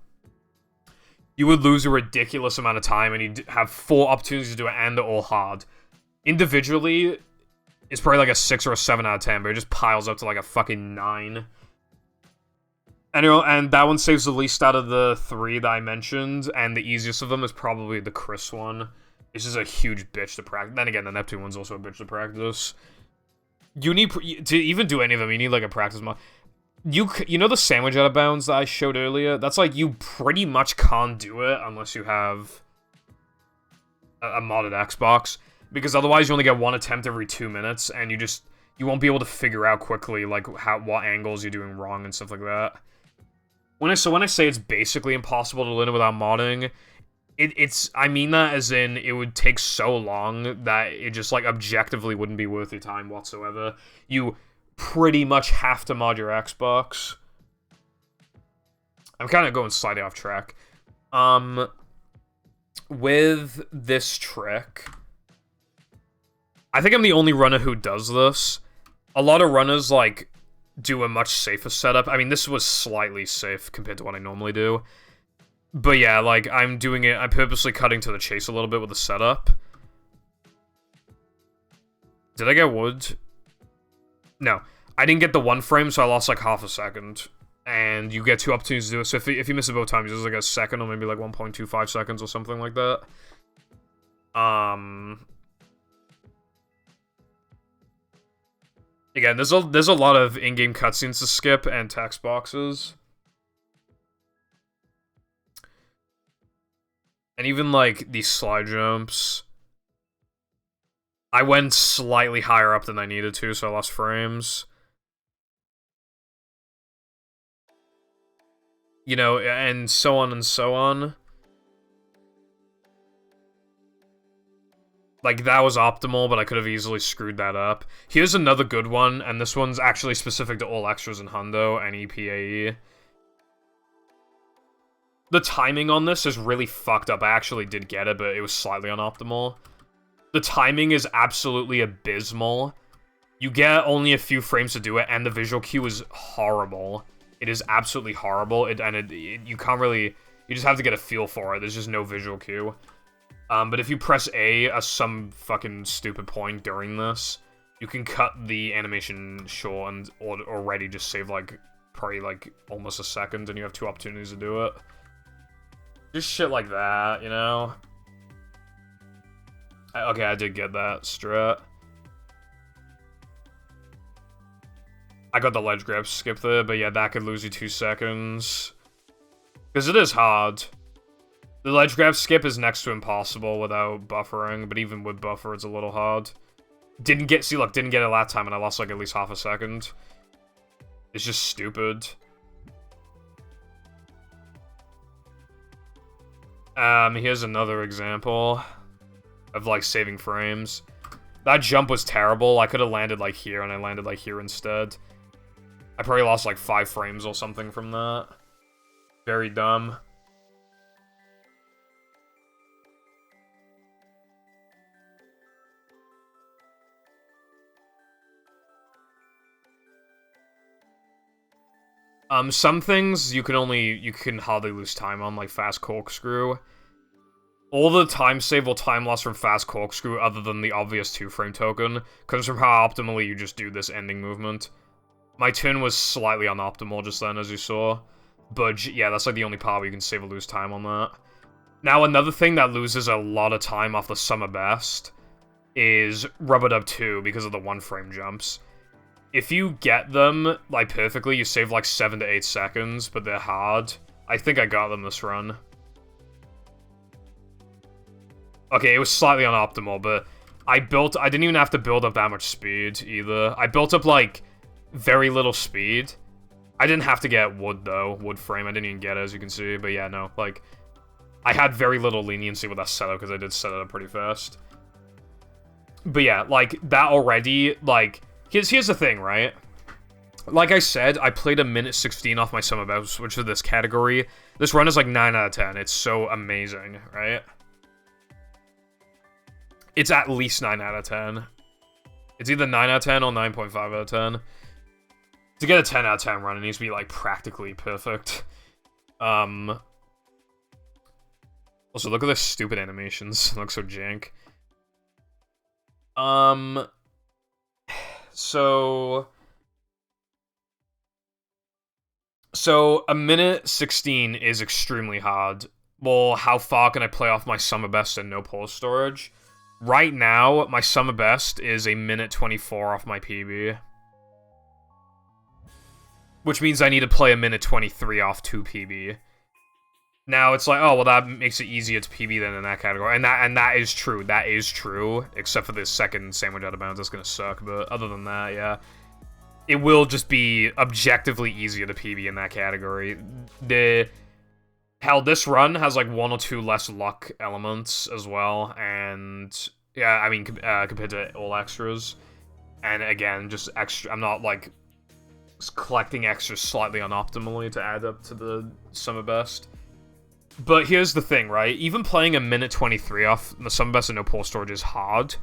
You would lose a ridiculous amount of time, and you'd have 4 opportunities to do it, and they're all hard. Individually, it's probably like a 6 or a 7 out of 10, but it just piles up to, like, a fucking 9. And that one saves the least out of the 3 that I mentioned, and the easiest of them is probably the Chris one. It's just a huge bitch to practice. Then again, the Neptune one's also a bitch to practice. You need, to even do any of them, you need, like, a practice mod. You know the sandwich out of bounds that I showed earlier? That's, like, you pretty much can't do it unless you have a modded Xbox. Because otherwise you only get 1 attempt every 2 minutes, and you won't be able to figure out quickly, like, what angles you're doing wrong and stuff like that. When I say it's basically impossible to learn it without modding, I mean that as in it would take so long that it just, like, objectively wouldn't be worth your time whatsoever. You pretty much have to mod your Xbox. I'm kind of going slightly off track. With this trick, I think I'm the only runner who does this. A lot of runners, like, do a much safer setup. I mean, this was slightly safe compared to what I normally do. But yeah, like, I'm purposely cutting to the chase a little bit with the setup. Did I get wood? No. I didn't get the 1 frame, so I lost, like, half a second. And you get 2 opportunities to do it, so if you miss it both times, it's like a second or maybe, like, 1.25 seconds or something like that. Again, there's a lot of in-game cutscenes to skip and text boxes. And even, like, these slide jumps. I went slightly higher up than I needed to, so I lost frames. You know, and so on and so on. Like, that was optimal, but I could have easily screwed that up. Here's another good one, and this one's actually specific to all extras in Hundo and EPAE. The timing on this is really fucked up. I actually did get it, but it was slightly unoptimal. The timing is absolutely abysmal. You get only a few frames to do it, and the visual cue is horrible. It is absolutely horrible, you can't really... You just have to get a feel for it. There's just no visual cue. But if you press A at some fucking stupid point during this, you can cut the animation short and already just save, like, probably, like, almost a second, and you have 2 opportunities to do it. Just shit like that, you know? Okay, I did get that strat. I got the ledge grab skip there, but yeah, that could lose you 2 seconds. Because it is hard. The ledge grab skip is next to impossible without buffering, but even with buffer, it's a little hard. Didn't get it last time, and I lost, like, at least half a second. It's just stupid. Here's another example of, like, saving frames. That jump was terrible. I could have landed, like, here, and I landed, like, here instead. I probably lost, like, 5 frames or something from that. Very dumb. Some things you can hardly lose time on, like Fast Corkscrew. All the time save or time loss from Fast Corkscrew, other than the obvious 2-frame token, comes from how optimally you just do this ending movement. My turn was slightly unoptimal just then, as you saw. But yeah, that's like the only part where you can save or lose time on that. Now, another thing that loses a lot of time off the Summer Best is Rubber Dub 2 because of the 1-frame jumps. If you get them, like, perfectly, you save, like, 7 to 8 seconds, but they're hard. I think I got them this run. Okay, it was slightly unoptimal, but I didn't even have to build up that much speed, either. I built up, like, very little speed. I didn't have to get wood, though. Wood frame, I didn't even get it, as you can see. But yeah, no, like, I had very little leniency with that setup, because I did set it up pretty fast. But yeah, like, that already, like... Here's the thing, right? Like I said, I played a minute 16 off my Summer Best, which is this category. This run is like 9 out of 10. It's so amazing, right? It's at least 9 out of 10. It's either 9 out of 10 or 9.5 out of 10. To get a 10 out of 10 run, it needs to be, like, practically perfect. Also, look at the stupid animations. It looks so jank. So a minute 16 is extremely hard. Well, how far can I play off my Summer Best and no pause storage? Right now, my Summer Best is a minute 24 off my PB. Which means I need to play a minute 23 off 2 PB. Now, it's like, oh, well, that makes it easier to PB than in that category. And that is true. That is true. Except for this second sandwich out of bounds, that's gonna suck. But other than that, yeah. It will just be objectively easier to PB in that category. Hell, this run has, like, 1 or 2 less luck elements as well. And, yeah, I mean, compared to all extras. And, again, just extra... I'm not, like, collecting extras slightly unoptimally to add up to the Summer Best. But here's the thing, right? Even playing a minute 23 off the Summer Best and no pause storage is hard.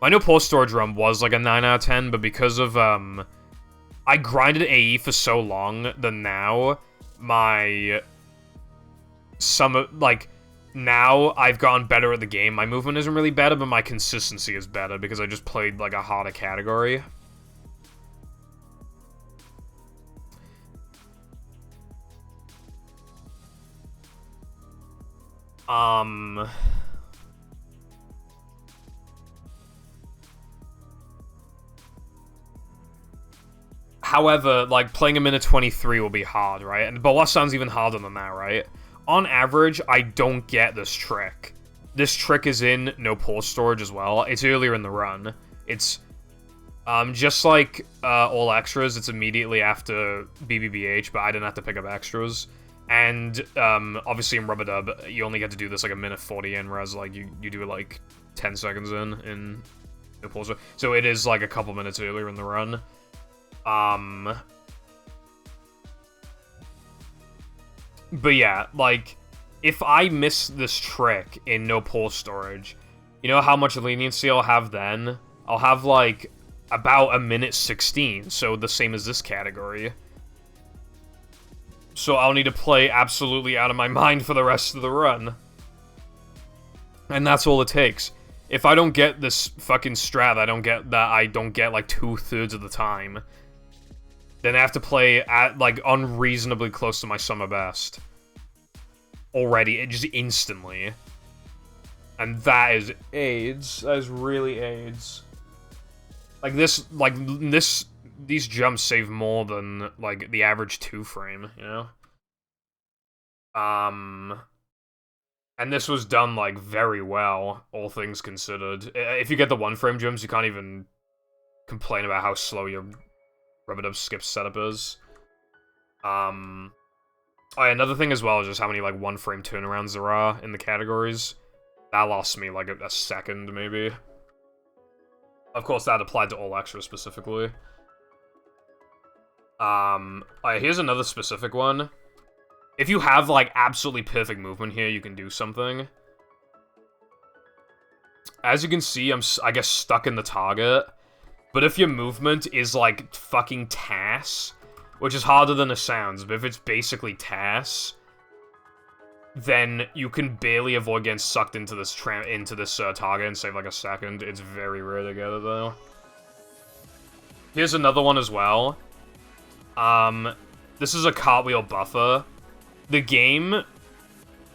My no pause storage run was like a 9 out of 10, but because of, I grinded AE for so long that now my Summer, like, now I've gotten better at the game. My movement isn't really better, but my consistency is better because I just played, like, a harder category. However, like, playing a minute 23 will be hard, right? But what sounds even harder than that, right? On average, I don't get this trick. This trick is in no pause storage as well. It's earlier in the run. It's, just like, all extras, it's immediately after BBBH, but I didn't have to pick up extras. And, obviously in Rubber Dub, you only get to do this, like, a minute 40 in, whereas, like, you do it, like, 10 seconds in no pause. So it is, like, a couple minutes earlier in the run. But yeah, like, if I miss this trick in no pause storage, you know how much leniency I'll have then? I'll have, like, about a minute 16, so the same as this category. So I'll need to play absolutely out of my mind for the rest of the run. And that's all it takes. If I don't get this fucking strat, I don't get, like, 2/3 of the time, then I have to play at, like, unreasonably close to my Summer Best. Already, just instantly. And that is AIDS. That is really AIDS. Like, these jumps save more than, like, the average 2-frame, you know? And this was done, like, very well, all things considered. If you get the 1-frame jumps, you can't even complain about how slow your Rubber Dub skip setup is. Oh, yeah, another thing as well is just how many, like, 1-frame turnarounds there are in the categories. That lost me, like, a second, maybe. Of course, that applied to all extras specifically. Alright, here's another specific one. If you have, like, absolutely perfect movement here, you can do something. As you can see, I'm, I guess, stuck in the target. But if your movement is, like, fucking TAS, which is harder than it sounds, but if it's basically TAS, then you can barely avoid getting sucked into this target and save like a second. It's very rare to get it, though. Here's another one as well. This is a cartwheel buffer. The game,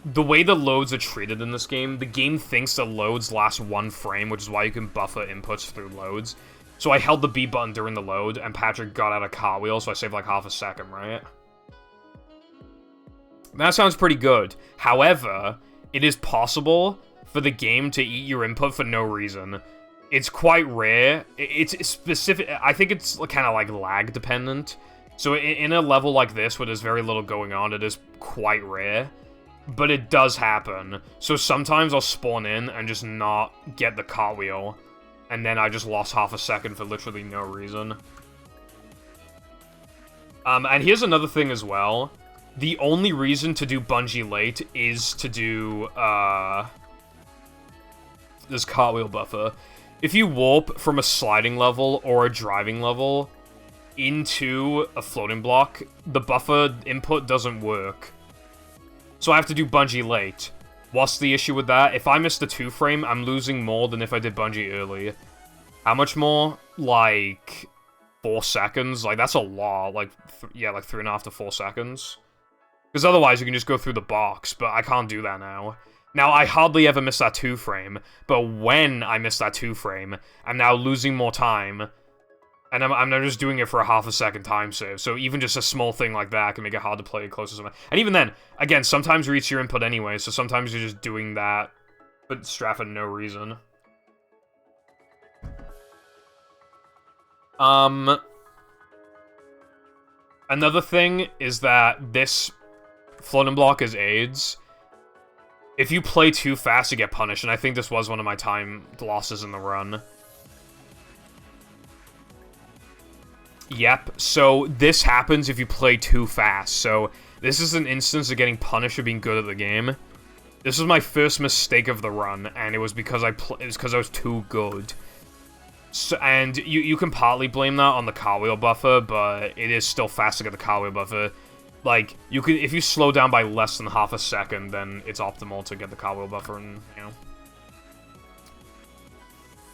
the way the loads are treated in this game, the game thinks the loads last 1 frame, which is why you can buffer inputs through loads. So I held the B button during the load, and Patrick got out a cartwheel, so I saved like half a second, right? That sounds pretty good. However, it is possible for the game to eat your input for no reason. It's quite rare. It's specific. I think it's kind of like lag dependent. So in a level like this, where there's very little going on, it is quite rare. But it does happen. So sometimes I'll spawn in and just not get the cartwheel. And then I just lost half a second for literally no reason. And here's another thing as well. The only reason to do bungee late is to do, this cartwheel buffer. If you warp from a sliding level or a driving level into a floating block, the buffer input doesn't work. So I have to do bungee late. What's the issue with that? If I miss the 2 frame, I'm losing more than if I did bungee early. How much more? Like 4 seconds? Like, that's a lot. Like, yeah, like 3.5 to 4 seconds. Because otherwise you can just go through the box, but I can't do that now. Now, I hardly ever miss that 2 frame, but when I miss that 2 frame, I'm now losing more time, and I'm now just doing it for a half a second time save. So even just a small thing like that can make it hard to play close to something. And even then, again, sometimes you reach your input anyway, so sometimes you're just doing that, but straff for no reason. Another thing is that this floating block is AIDS. If you play too fast, you get punished, and I think this was one of my time losses in the run. Yep, so this happens if you play too fast. So this is an instance of getting punished for being good at the game. This was my first mistake of the run, and it was because I was too good. So, and you can partly blame that on the cartwheel buffer, but it is still fast to get the cartwheel buffer. Like, you could, if you slow down by less than half a second, then it's optimal to get the cartwheel buffer, and, you know.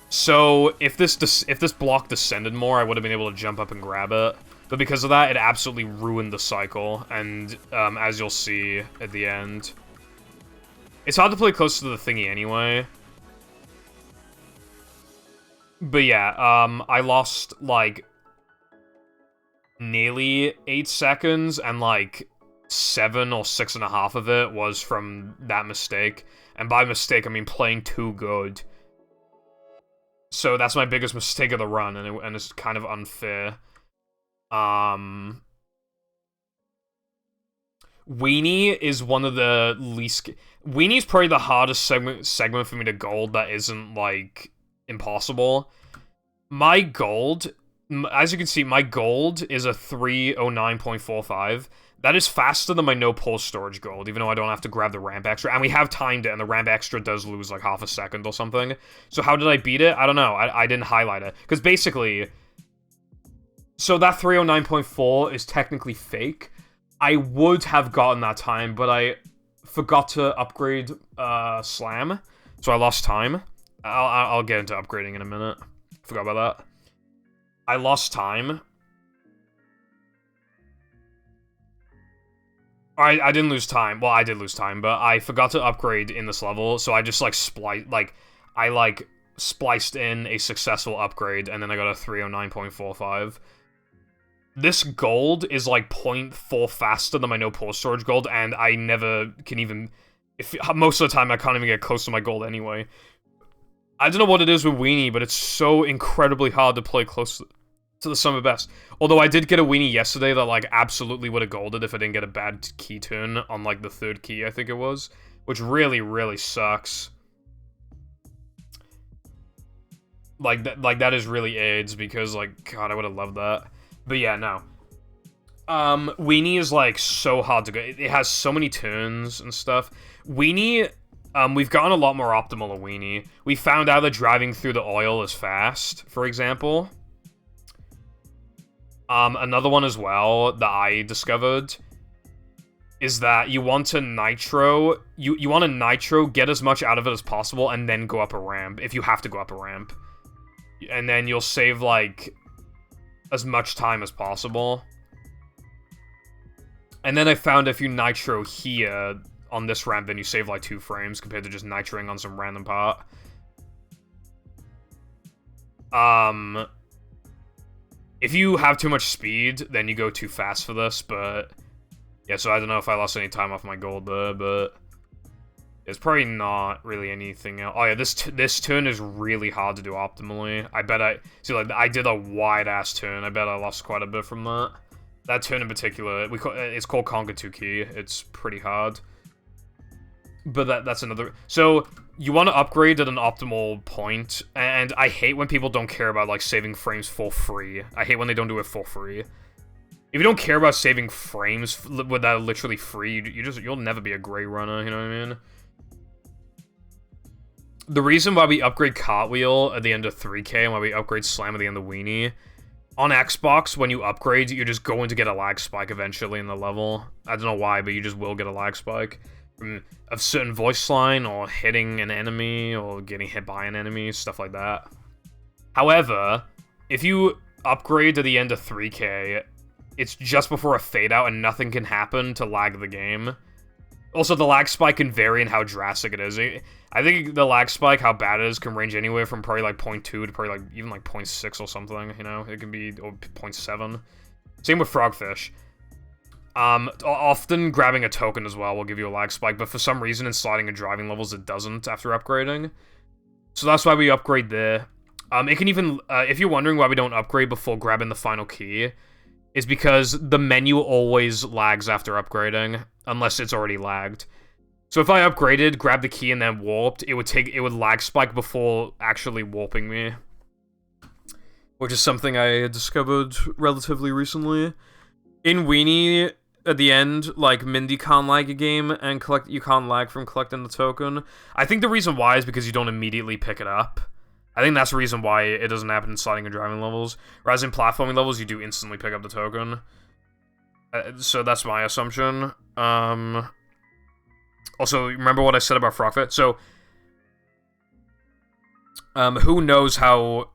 So, if this block descended more, I would have been able to jump up and grab it. But because of that, it absolutely ruined the cycle, and, as you'll see at the end. It's hard to play close to the thingy anyway. But yeah, I lost, like, nearly 8 seconds, and like 7 or 6.5 of it was from that mistake. And by mistake, I mean playing too good. So that's my biggest mistake of the run, and it's kind of unfair. Weenie is one of the least... Weenie's probably the hardest segment for me to gold that isn't, like, impossible. My gold... As you can see, my gold is a 309.45. That is faster than my no pulse storage gold, even though I don't have to grab the ramp extra. And we have timed it, and the ramp extra does lose like half a second or something. So how did I beat it? I don't know. I didn't highlight it. Because basically... So that 309.4 is technically fake. I would have gotten that time, but I forgot to upgrade Slam. So I lost time. I'll get into upgrading in a minute. Forgot about that. I lost time. I didn't lose time. Well, I did lose time, but I forgot to upgrade in this level, so I just, like, spliced in a successful upgrade, and then I got a 309.45. This gold is, like, 0.4 faster than my no pulse storage gold, and I never can even... most of the time, I can't even get close to my gold anyway. I don't know what it is with Weenie, but it's so incredibly hard to play close to the summer best. Although I did get a Weenie yesterday that, like, absolutely would have golded if I didn't get a bad key turn on, like, the 3rd key, I think it was. Which really, really sucks. Like, that is really AIDS, because, like, God, I would have loved that. But yeah, no. Weenie is, like, so hard to go. It has so many turns and stuff. Weenie... we've gotten a lot more optimal at Weenie. We found out that driving through the oil is fast, for example. Another one as well that I discovered is that you want to nitro, you want to nitro, get as much out of it as possible, and then go up a ramp, if you have to go up a ramp. And then you'll save, like, as much time as possible. And then I found if you nitro here on this ramp, then you save, like, 2 frames compared to just nitroing on some random part. If you have too much speed, then you go too fast for this, but... Yeah, so I don't know if I lost any time off my gold there, but... It's probably not really anything else. Oh yeah, this turn is really hard to do optimally. I bet see, like, I did a wide-ass turn. I bet I lost quite a bit from that. That turn in particular, it's called Conquer 2 Key. It's pretty hard. But that's another... So, you want to upgrade at an optimal point, and I hate when people don't care about, like, saving frames for free. I hate when they don't do it for free. If you don't care about saving frames with that literally free, you'll never be a great runner, you know what I mean? The reason why we upgrade Cartwheel at the end of 3K and why we upgrade Slam at the end of Weenie, on Xbox, when you upgrade, you're just going to get a lag spike eventually in the level. I don't know why, but you just will get a lag spike. From a certain voice line, or hitting an enemy, or getting hit by an enemy, stuff like that. However, if you upgrade to the end of 3K, it's just before a fade out and nothing can happen to lag the game. Also, the lag spike can vary in how drastic it is. I think the lag spike, how bad it is, can range anywhere from probably like 0.2 to probably like even like 0.6 or something, you know? It can be, or 0.7. Same with Frogfish. Often grabbing a token as well will give you a lag spike, but for some reason in sliding and driving levels it doesn't after upgrading. So that's why we upgrade there. It can even, if you're wondering why we don't upgrade before grabbing the final key, is because the menu always lags after upgrading, unless it's already lagged. So if I upgraded, grabbed the key, and then warped, it would lag spike before actually warping me. Which is something I discovered relatively recently. In Weenie, at the end, like, Mindy can't lag a game, and you can't lag from collecting the token. I think the reason why is because you don't immediately pick it up. I think that's the reason why it doesn't happen in sliding and driving levels. Whereas in platforming levels, you do instantly pick up the token. So that's my assumption. Also, remember what I said about Frogfit? So, who knows how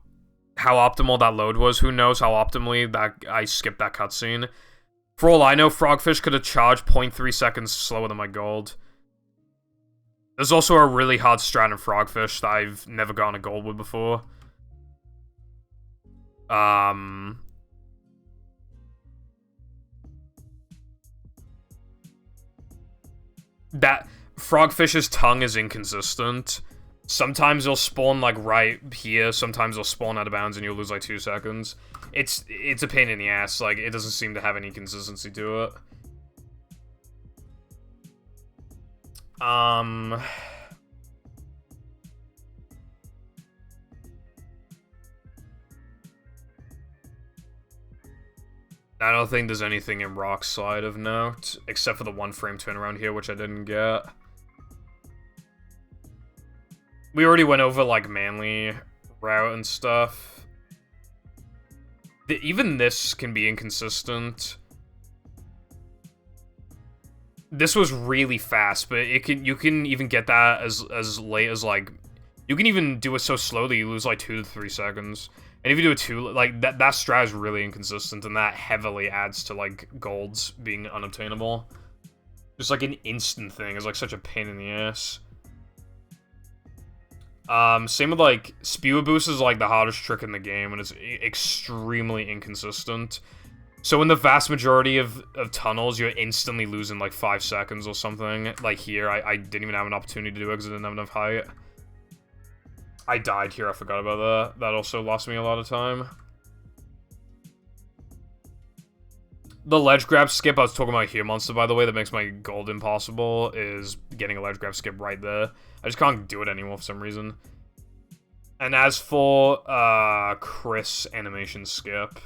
optimal that load was? Who knows how optimally that I skipped that cutscene? For all I know, Frogfish could have charged 0.3 seconds slower than my gold. There's also a really hard strat in Frogfish that I've never gotten a gold with before. That Frogfish's tongue is inconsistent. Sometimes it'll spawn, like, right here, sometimes it'll spawn out of bounds and you'll lose, like, 2 seconds. It's a pain in the ass, like, it doesn't seem to have any consistency to it. I don't think there's anything in Rock Slide of note, except for the 1-frame turnaround here, which I didn't get. We already went over, like, Manly route and stuff. Even this can be inconsistent. This was really fast, but you can even get that as late as, like, you can even do it so slow that you lose like 2 to 3 seconds. And if you do it too, like, that strat is really inconsistent, and that heavily adds to, like, golds being unobtainable. Just like an instant thing is like such a pain in the ass. Same with, like, Spewer Boost is, like, the hardest trick in the game, and it's extremely inconsistent. So in the vast majority of tunnels, you're instantly losing, like, 5 seconds or something. Like here, I didn't even have an opportunity to do it because I didn't have enough height. I died here, I forgot about that. That also lost me a lot of time. The ledge grab skip I was talking about here, Monster, by the way, that makes my gold impossible, is getting a ledge grab skip right there. I just can't do it anymore for some reason. And as for, Chris animation skip,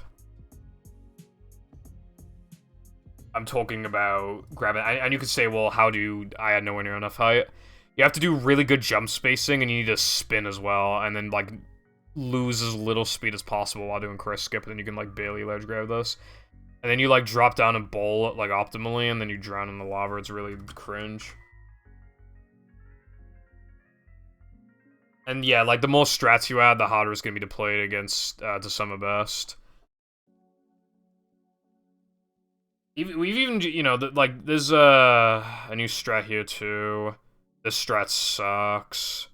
I'm talking about grabbing, and you could say, well, how do I had nowhere near enough height? You have to do really good jump spacing, and you need to spin as well, and then, like, lose as little speed as possible while doing Chris skip, and then you can, like, barely ledge grab this. And then you, like, drop down and bowl, like, optimally, and then you drown in the lava. It's really cringe. And yeah, like, the more strats you add, the harder it's gonna be to play it against, to summer best. We've even, you know, like, there's, a new strat here, too. This strat sucks.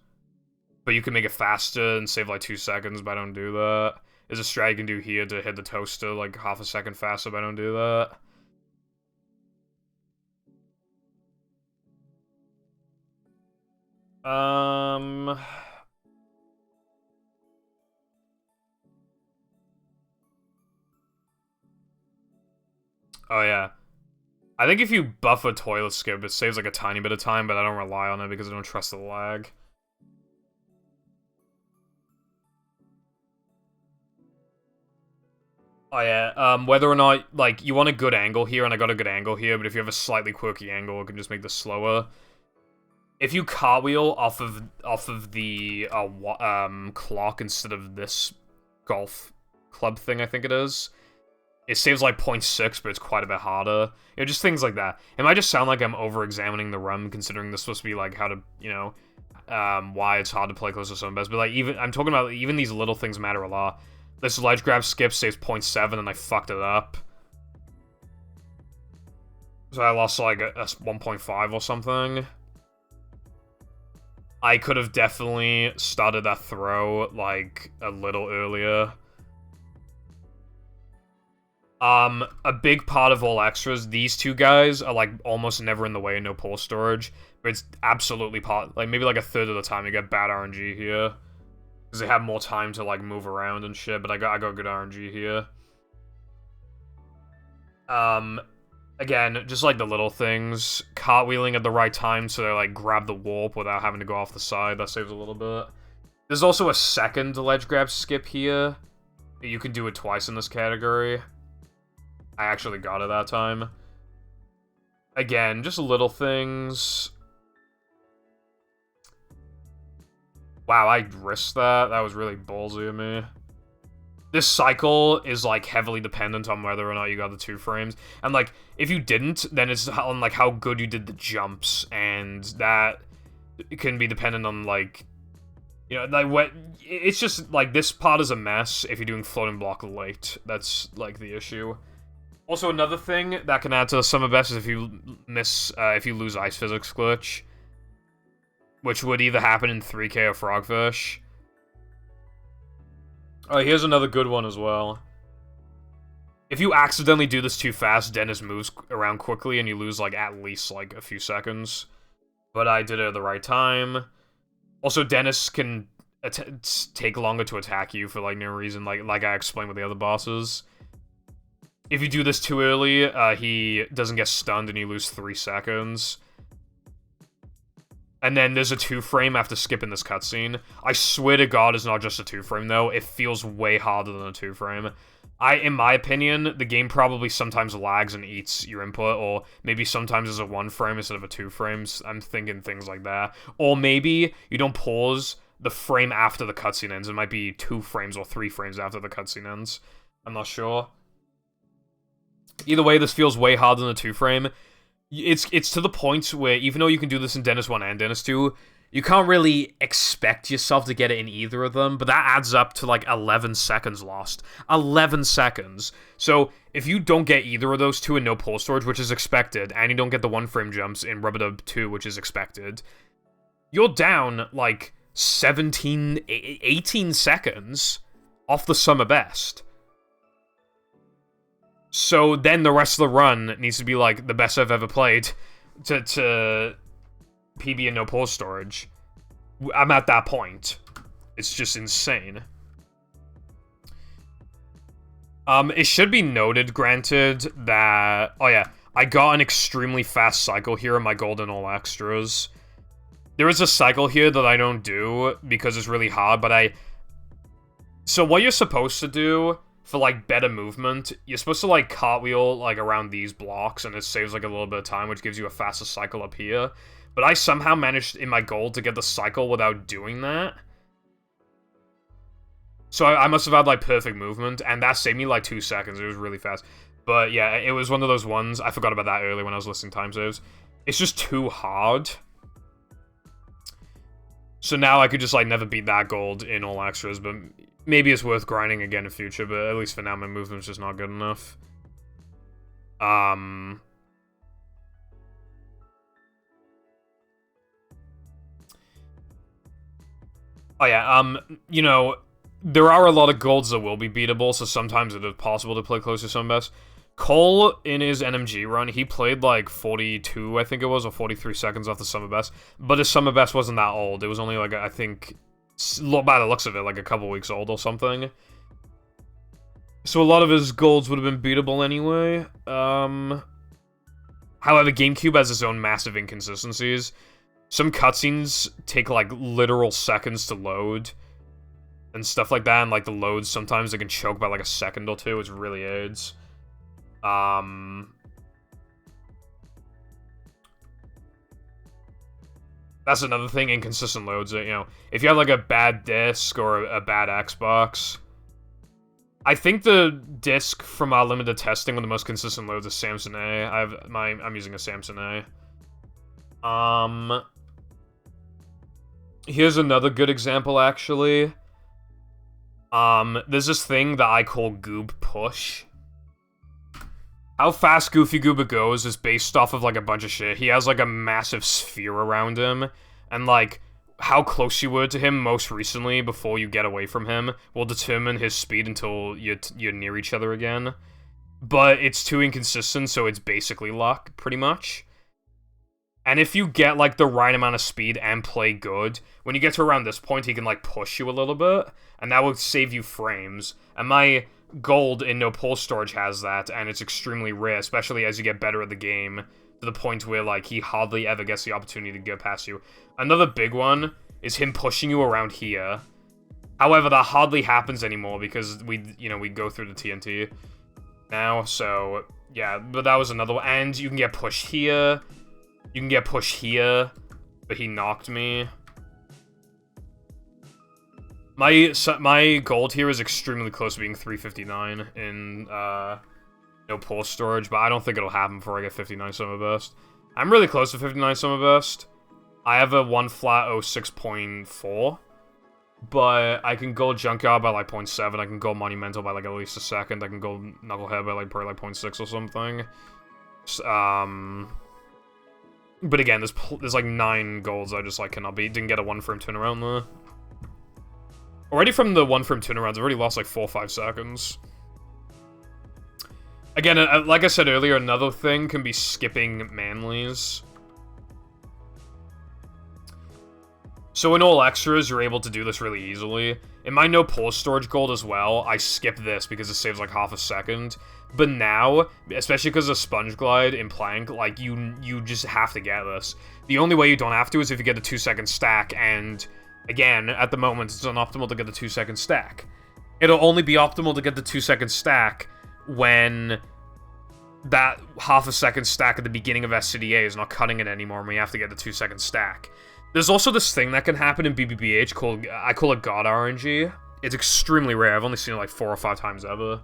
But you can make it faster and save, like, 2 seconds, but I don't do that. There's a strat you can do here to hit the toaster, like, half a second faster, but I don't do that. Oh, yeah. I think if you buff a toilet skip, it saves, like, a tiny bit of time, but I don't rely on it because I don't trust the lag. Oh, yeah, whether or not, like, you want a good angle here, and I got a good angle here, but if you have a slightly quirky angle, it can just make this slower. If you cartwheel off of the, clock instead of this golf club thing, I think it is, it saves, like, 0.6, but it's quite a bit harder. You know, just things like that. It might just sound like I'm over-examining the run, considering this is supposed to be, like, how to, you know, why it's hard to play close to some best, but, like, I'm talking about, even these little things matter a lot. This ledge grab skip saves 0.7, and I fucked it up. So I lost, like, a 1.5 or something. I could have definitely started that throw, like, a little earlier. A big part of all extras, these two guys are, like, almost never in the way, no pole storage. But it's absolutely like, maybe, like, a third of the time you get bad RNG here. Because they have more time to, like, move around and shit, but I got good RNG here. Again, just, like, the little things. Cartwheeling at the right time so they, like, grab the warp without having to go off the side. That saves a little bit. There's also a second ledge grab skip here. You can do it twice in this category. I actually got it that time. Again, just little things. Wow, I risked that. That was really ballsy of me. This cycle is, like, heavily dependent on whether or not you got the 2 frames. And, like, if you didn't, then it's on, like, how good you did the jumps. And that can be dependent on, like, you know, like, what... It's just, like, this part is a mess if you're doing floating block late. That's, like, the issue. Also, another thing that can add to the summer best is if you if you lose Ice Physics Glitch. Which would either happen in 3K or Frogfish. Oh, here's another good one as well. If you accidentally do this too fast, Dennis moves around quickly and you lose, like, at least, like, a few seconds. But I did it at the right time. Also, Dennis can take longer to attack you for, like, no reason, like I explained with the other bosses. If you do this too early, he doesn't get stunned and you lose 3 seconds. And then there's a 2-frame after skipping this cutscene. I swear to God it's not just a 2-frame, though. It feels way harder than a 2-frame. In my opinion, the game probably sometimes lags and eats your input, or maybe sometimes it's a 1-frame instead of a 2-frame. I'm thinking things like that. Or maybe you don't pause the frame after the cutscene ends. It might be 2 frames or 3 frames after the cutscene ends. I'm not sure. Either way, this feels way harder than a 2-frame. It's to the point where, even though you can do this in Dennis 1 and Dennis 2, you can't really expect yourself to get it in either of them, but that adds up to, like, 11 seconds lost. 11 seconds. So, if you don't get either of those two in no pole storage, which is expected, and you don't get the 1-frame jumps in Rubber Dub 2, which is expected, you're down, like, 18 seconds off the summer best. So then the rest of the run needs to be, like, the best I've ever played to PB and no pole storage. I'm at that point. It's just insane. It should be noted, granted, that... Oh, yeah. I got an extremely fast cycle here in my golden all extras. There is a cycle here that I don't do because it's really hard, but So what you're supposed to do... For, like, better movement, you're supposed to, like, cartwheel, like, around these blocks, and it saves, like, a little bit of time, which gives you a faster cycle up here. But I somehow managed, in my goal, to get the cycle without doing that. So I must have had, like, perfect movement, and that saved me, like, 2 seconds. It was really fast. But, yeah, it was one of those ones. I forgot about that earlier when I was listing time saves. It's just too hard. So now I could just, like, never beat that gold in all extras, but maybe it's worth grinding again in future, but at least for now my movement's just not good enough. Oh yeah, you know, there are a lot of golds that will be beatable, so sometimes it is possible to play close to some best. Cole, in his NMG run, he played like 42, I think it was, or 43 seconds off the Summer Best, but his Summer Best wasn't that old. It was only like, I think, by the looks of it, like a couple weeks old or something. So a lot of his golds would have been beatable anyway. However, GameCube has its own massive inconsistencies. Some cutscenes take, like, literal seconds to load, and stuff like that, and, like, the loads, sometimes they can choke by, like, a second or two, which really aids. That's another thing, inconsistent loads, you know, if you have, like, a bad disc or a bad Xbox, I think the disc from our limited testing with the most consistent loads is Samson A. I'm using a Samson A. Here's another good example, actually. There's this thing that I call Goob Push. How fast Goofy Gooba goes is based off of, like, a bunch of shit. He has, like, a massive sphere around him, and, like, how close you were to him most recently before you get away from him will determine his speed until you're near each other again. But it's too inconsistent, so it's basically luck, pretty much. And if you get, like, the right amount of speed and play good, when you get to around this point, he can, like, push you a little bit, and that will save you frames. And my gold in No Pull Storage has that, and it's extremely rare, especially as you get better at the game, to the point where, like, he hardly ever gets the opportunity to get past you. Another big one is him pushing you around here. However, that hardly happens anymore, because we go through the TNT now, so, yeah, but that was another one. And you can get pushed here. You can get pushed here, but he knocked me. My gold here is extremely close to being 359 in No Pull Storage, but I don't think it'll happen before I get 59 Summer Best. I'm really close to 59 Summer Best. I have a 1 flat 06.4, but I can go Junkyard by like 0.7. I can go Monumental by like at least a second. I can go Knucklehead by like probably like 0.6 or something. But again, there's like 9 golds I just like cannot beat. Didn't get a 1 frame turnaround there. Already from the 1 frame turnarounds, I've already lost like 4 or 5 seconds. Again, like I said earlier, another thing can be skipping Manleys. So in all extras, you're able to do this really easily. In my No Pull Storage gold as well, I skip this because it saves like half a second. But now, especially because of Sponge Glide in Plank, like, you just have to get this. The only way you don't have to is if you get a 2-second stack, and again, at the moment, it's unoptimal to get the 2-second stack. It'll only be optimal to get the 2-second stack when that half a second stack at the beginning of SCDA is not cutting it anymore, and we have to get the 2-second stack. There's also this thing that can happen in BBBH called, I call it God RNG. It's extremely rare. I've only seen it like 4 or 5 times ever.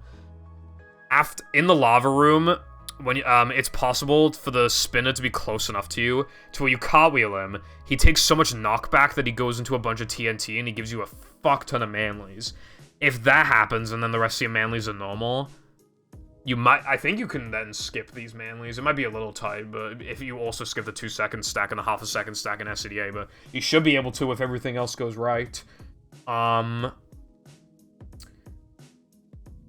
In the lava room, when it's possible for the spinner to be close enough to you to where you cartwheel him, he takes so much knockback that he goes into a bunch of TNT and he gives you a fuck ton of Manleys. If that happens and then the rest of your Manleys are normal, I think you can then skip these Manleys. It might be a little tight, but if you also skip the 2-second stack and a half a second stack in SCDA, but you should be able to if everything else goes right.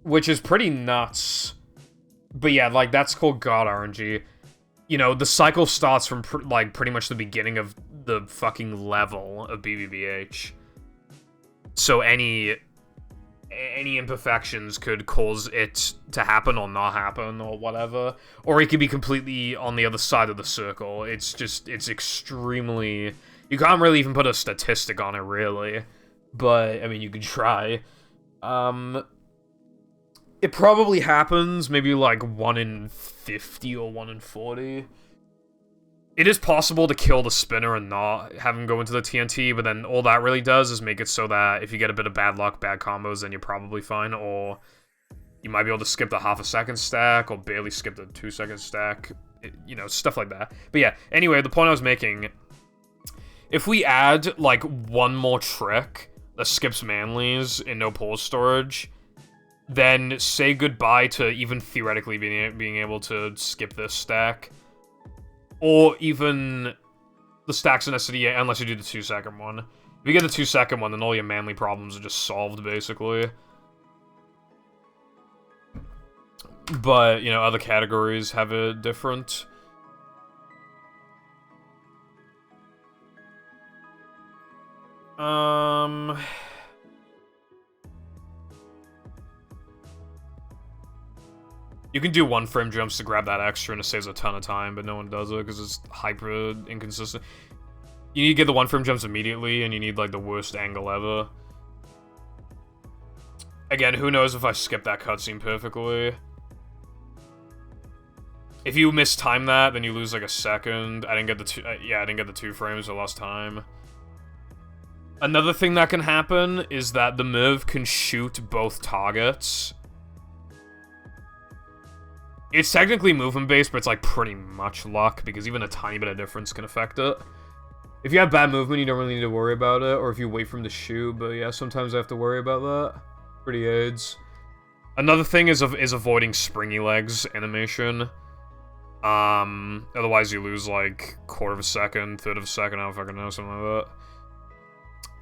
Which is pretty nuts. But yeah, like, that's called God RNG. You know, the cycle starts from, pretty much the beginning of the fucking level of BBBH. So any imperfections could cause it to happen or not happen or whatever. Or it could be completely on the other side of the circle. It's extremely... You can't really even put a statistic on it, really. But, I mean, you could try. It probably happens maybe like 1 in 50 or 1 in 40. It is possible to kill the spinner and not have him go into the TNT, but then all that really does is make it so that if you get a bit of bad luck, bad combos, then you're probably fine, or you might be able to skip the half-a-second stack, or barely skip the 2-second stack, you know, stuff like that. But yeah, anyway, the point I was making, if we add, like, one more trick that skips Manleys in no pause storage, then say goodbye to even theoretically being able to skip this stack. Or even the stacks in SCD, unless you do the 2-second one. If you get the 2-second one, then all your Manly problems are just solved, basically. But, you know, other categories have it different. You can do 1-frame jumps to grab that extra and it saves a ton of time, but no one does it because it's hyper inconsistent. You need to get the 1-frame jumps immediately, and you need, like, the worst angle ever. Again, who knows if I skip that cutscene perfectly. If you mistime that, then you lose, like, a second. I didn't get the I didn't get the 2 frames, so I lost time. Another thing that can happen is that the Merv can shoot both targets. It's technically movement-based, but it's, like, pretty much luck, because even a tiny bit of difference can affect it. If you have bad movement, you don't really need to worry about it, or if you wait for him to shoot, but yeah, sometimes I have to worry about that. Pretty aids. Another thing is avoiding springy legs animation. Otherwise you lose, like, 1/4 of a second, 1/3 of a second, I don't fucking know, something like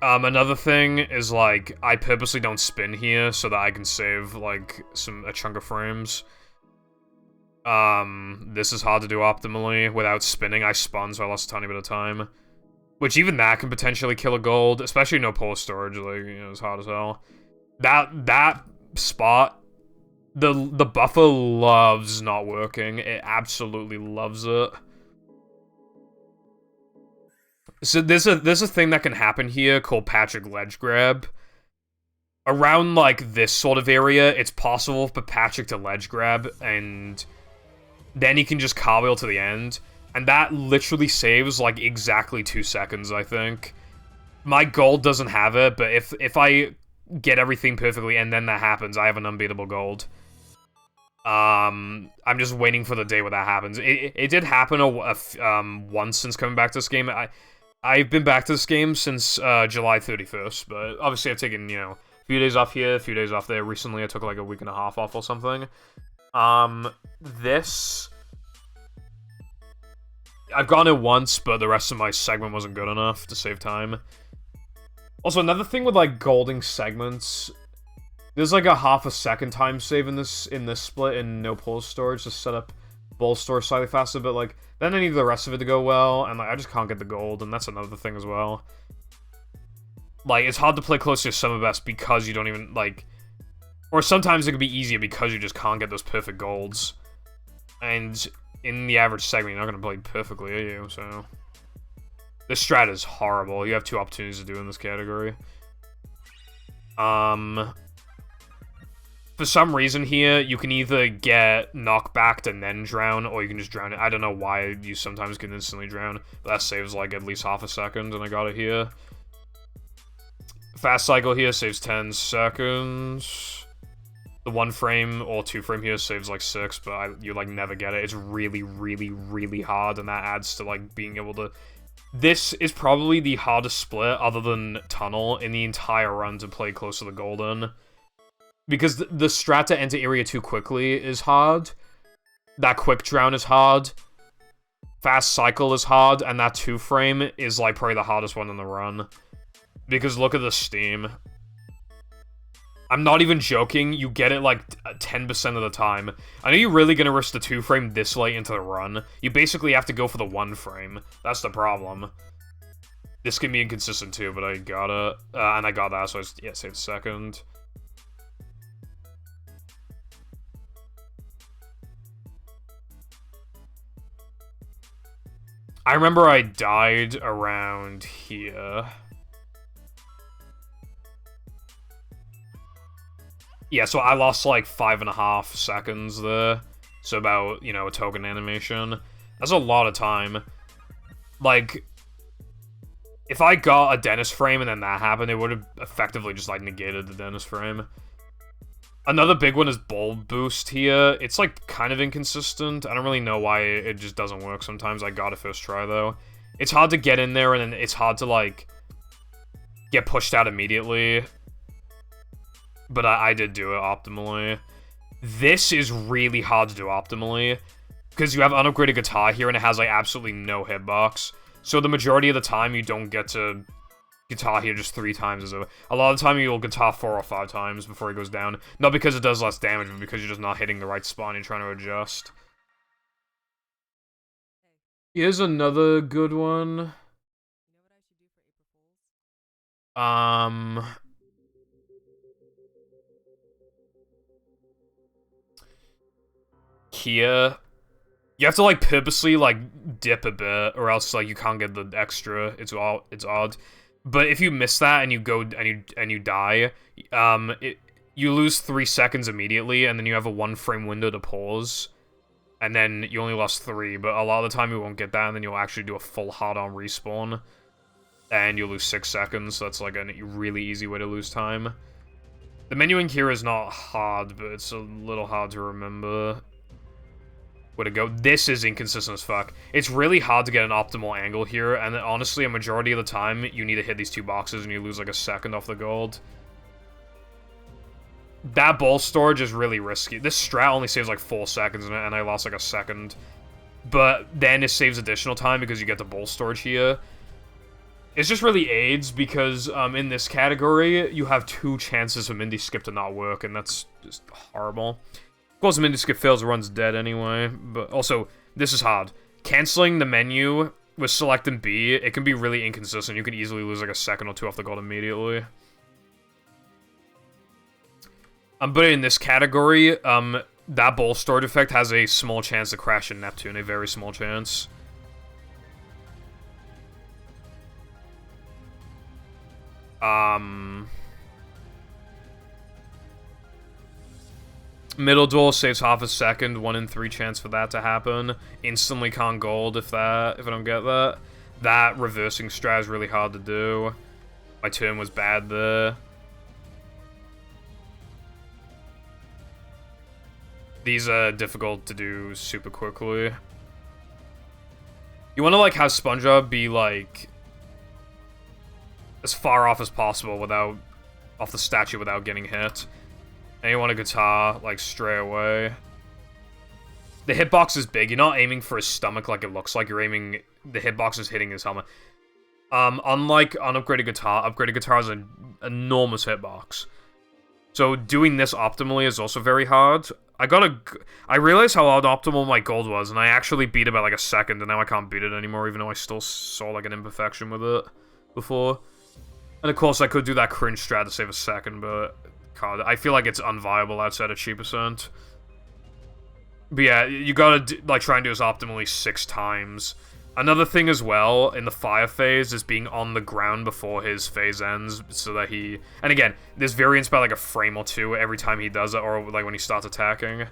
that. Another thing is, like, I purposely don't spin here so that I can save, like, a chunk of frames. This is hard to do optimally. Without spinning, I spun, so I lost a tiny bit of time. Which even that can potentially kill a gold, especially no pause storage, like, you know, it's hard as hell. That spot, the buffer loves not working. It absolutely loves it. So there's a thing that can happen here called Patrick Ledge Grab. Around, like, this sort of area, it's possible for Patrick to ledge grab, and then he can just cartwheel to the end. And that literally saves, like, exactly 2 seconds, I think. My gold doesn't have it, but if I get everything perfectly and then that happens, I have an unbeatable gold. I'm just waiting for the day where that happens. It did happen once since coming back to this game. I've been back to this game since July 31st, but obviously I've taken, you know, a few days off here, a few days off there. Recently I took like a week and a half off or something. I've gone it once, but the rest of my segment wasn't good enough to save time. Also, another thing with, like, golding segments, there's, like, a half-a-second time save in this split in no pause storage to set up bowl store slightly faster, but, like, then I need the rest of it to go well, and, like, I just can't get the gold, and that's another thing as well. Like, it's hard to play close to your summer best because you don't even, like... Or sometimes it can be easier because you just can't get those perfect golds. And in the average segment, you're not going to play perfectly, are you? So this strat is horrible. You have 2 opportunities to do in this category. For some reason here, you can either get knockbacked and then drown, or you can just drown it. I don't know why you sometimes can instantly drown, but that saves like at least half a second, and I got it here. Fast cycle here saves 10 seconds. The 1 frame or 2 frame here saves like 6, but you like never get it. It's really, really, really hard, and that adds to like being able to... This is probably the hardest split, other than Tunnel, in the entire run to play close to the golden. Because the strat to enter area too quickly is hard. That quick drown is hard. Fast cycle is hard, and that 2 frame is like probably the hardest one in the run. Because look at the steam. I'm not even joking, you get it like 10% of the time. I know you're really gonna risk the 2 frame this late into the run. You basically have to go for the 1 frame. That's the problem. This can be inconsistent too, but I got it. And I got that, so I saved a second. I remember I died around here. Yeah, so I lost like 5.5 seconds there. So about, you know, a token animation. That's a lot of time. Like, if I got a dentist frame and then that happened, it would have effectively just, like, negated the dentist frame. Another big one is bulb boost here. It's, like, kind of inconsistent. I don't really know why it just doesn't work sometimes. I got it first try, though. It's hard to get in there, and then it's hard to, like, get pushed out immediately. But I did do it optimally. This is really hard to do optimally, because you have unupgraded guitar here, and it has, like, absolutely no hitbox. So the majority of the time, you don't get to guitar here just 3 times. A lot of the time, you'll guitar 4 or 5 times before it goes down. Not because it does less damage, but because you're just not hitting the right spot and you're trying to adjust. Here's another good one. Here, you have to, like, purposely, like, dip a bit, or else, like, you can't get the extra. It's odd. But if you miss that and you go and you die, you lose 3 seconds immediately, and then you have a 1-frame window to pause, and then you only lost 3. But a lot of the time you won't get that, and then you'll actually do a full hard-on respawn, and you'll lose 6 seconds. So that's like a really easy way to lose time. The menuing here is not hard, but it's a little hard to remember where to go. This is inconsistent as fuck. It's really hard to get an optimal angle here, and honestly, a majority of the time, you need to hit these 2 boxes, and you lose like a second off the gold. That ball storage is really risky. This strat only saves like 4 seconds, and I lost like a second. But then it saves additional time because you get the ball storage here. It just really aids because in this category, you have 2 chances for Mindy Skip to not work, and that's just horrible. Of course, Mindy Skip fails, runs dead anyway, but also, this is hard. Canceling the menu with select and B, it can be really inconsistent. You can easily lose like a second or 2 off the gold immediately. But in this category, that ball storage effect has a small chance to crash in Neptune, a very small chance. Middle duel saves half a second, 1 in 3 chance for that to happen. Instantly con gold if I don't get that. That reversing strat is really hard to do. My turn was bad there. These are difficult to do super quickly. You want to, like, have SpongeBob be, like, as far off as possible off the statue without getting hit. And you want a guitar, like, straight away. The hitbox is big. You're not aiming for his stomach like it looks like. You're aiming... The hitbox is hitting his helmet. Unlike unupgraded guitar, upgraded guitar has an enormous hitbox. So doing this optimally is also very hard. I realized how optimal my gold was, and I actually beat it by, like, a second, and now I can't beat it anymore, even though I still saw, like, an imperfection with it before. And of course, I could do that cringe strat to save a second, but... God, I feel like it's unviable outside of cheap percent. But yeah, you gotta, like, try and do this optimally 6 times. Another thing as well, in the fire phase, is being on the ground before his phase ends, so that he... And again, there's variance by, like, a frame or 2 every time he does it, or, like, when he starts attacking.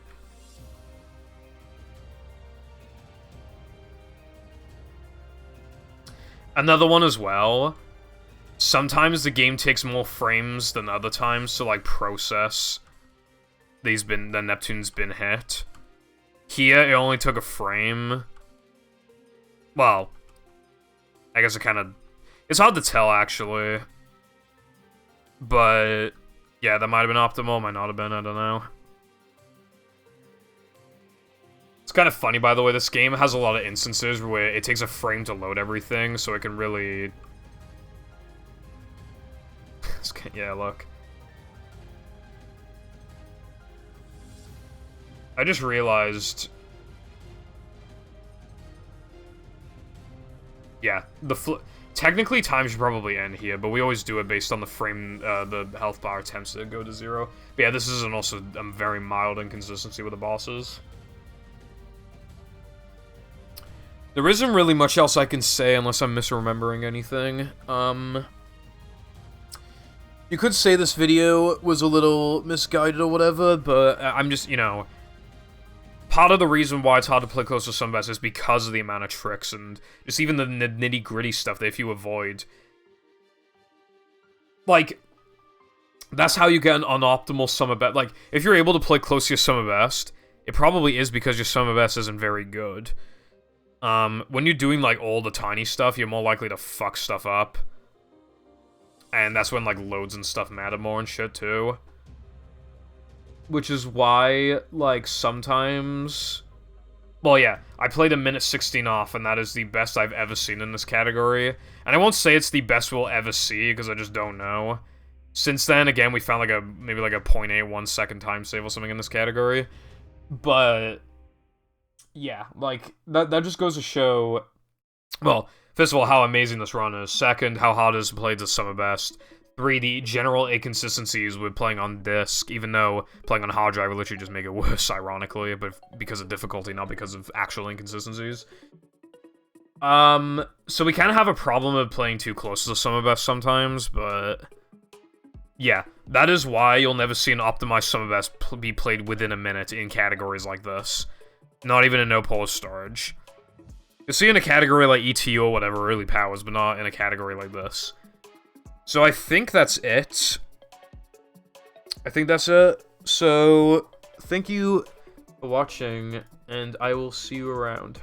Another one as well... Sometimes the game takes more frames than other times to, like, process the Neptune's been hit. Here, it only took a frame. Well, I guess it kind of... It's hard to tell, actually. But, yeah, that might have been optimal, might not have been, I don't know. It's kind of funny, by the way, this game has a lot of instances where it takes a frame to load everything, so it can really... Yeah, look. I just realized... Yeah, technically time should probably end here, but we always do it based on the frame, the health bar attempts to go to 0. But yeah, this is also a very mild inconsistency with the bosses. There isn't really much else I can say unless I'm misremembering anything. You could say this video was a little misguided or whatever, but I'm just, you know... part of the reason why it's hard to play close to some best is because of the amount of tricks and just even the nitty-gritty stuff that if you avoid. Like, that's how you get an unoptimal summer best. Like, if you're able to play close to your summer best, it probably is because your summer best isn't very good. When you're doing, like, all the tiny stuff, you're more likely to fuck stuff up. And that's when, like, loads and stuff matter more and shit, too. Which is why, like, sometimes... Well, yeah, I played a minute 16 off, and that is the best I've ever seen in this category. And I won't say it's the best we'll ever see, because I just don't know. Since then, again, we found, like, maybe, like, a 0.81 second time save or something in this category. But... yeah, like, that just goes to show... Well, first of all, how amazing this run is. Second, how hard it is to play the summer best. 3, the general inconsistencies with playing on disc, even though playing on hard drive would literally just make it worse, ironically, but because of difficulty, not because of actual inconsistencies. So we kind of have a problem of playing too close to the summer best sometimes, but... yeah, that is why you'll never see an optimized summer best be played within a minute in categories like this. Not even in no pause storage. You'll see in a category like ETU or whatever early powers, but not in a category like this. So I think that's it. So, thank you for watching, and I will see you around.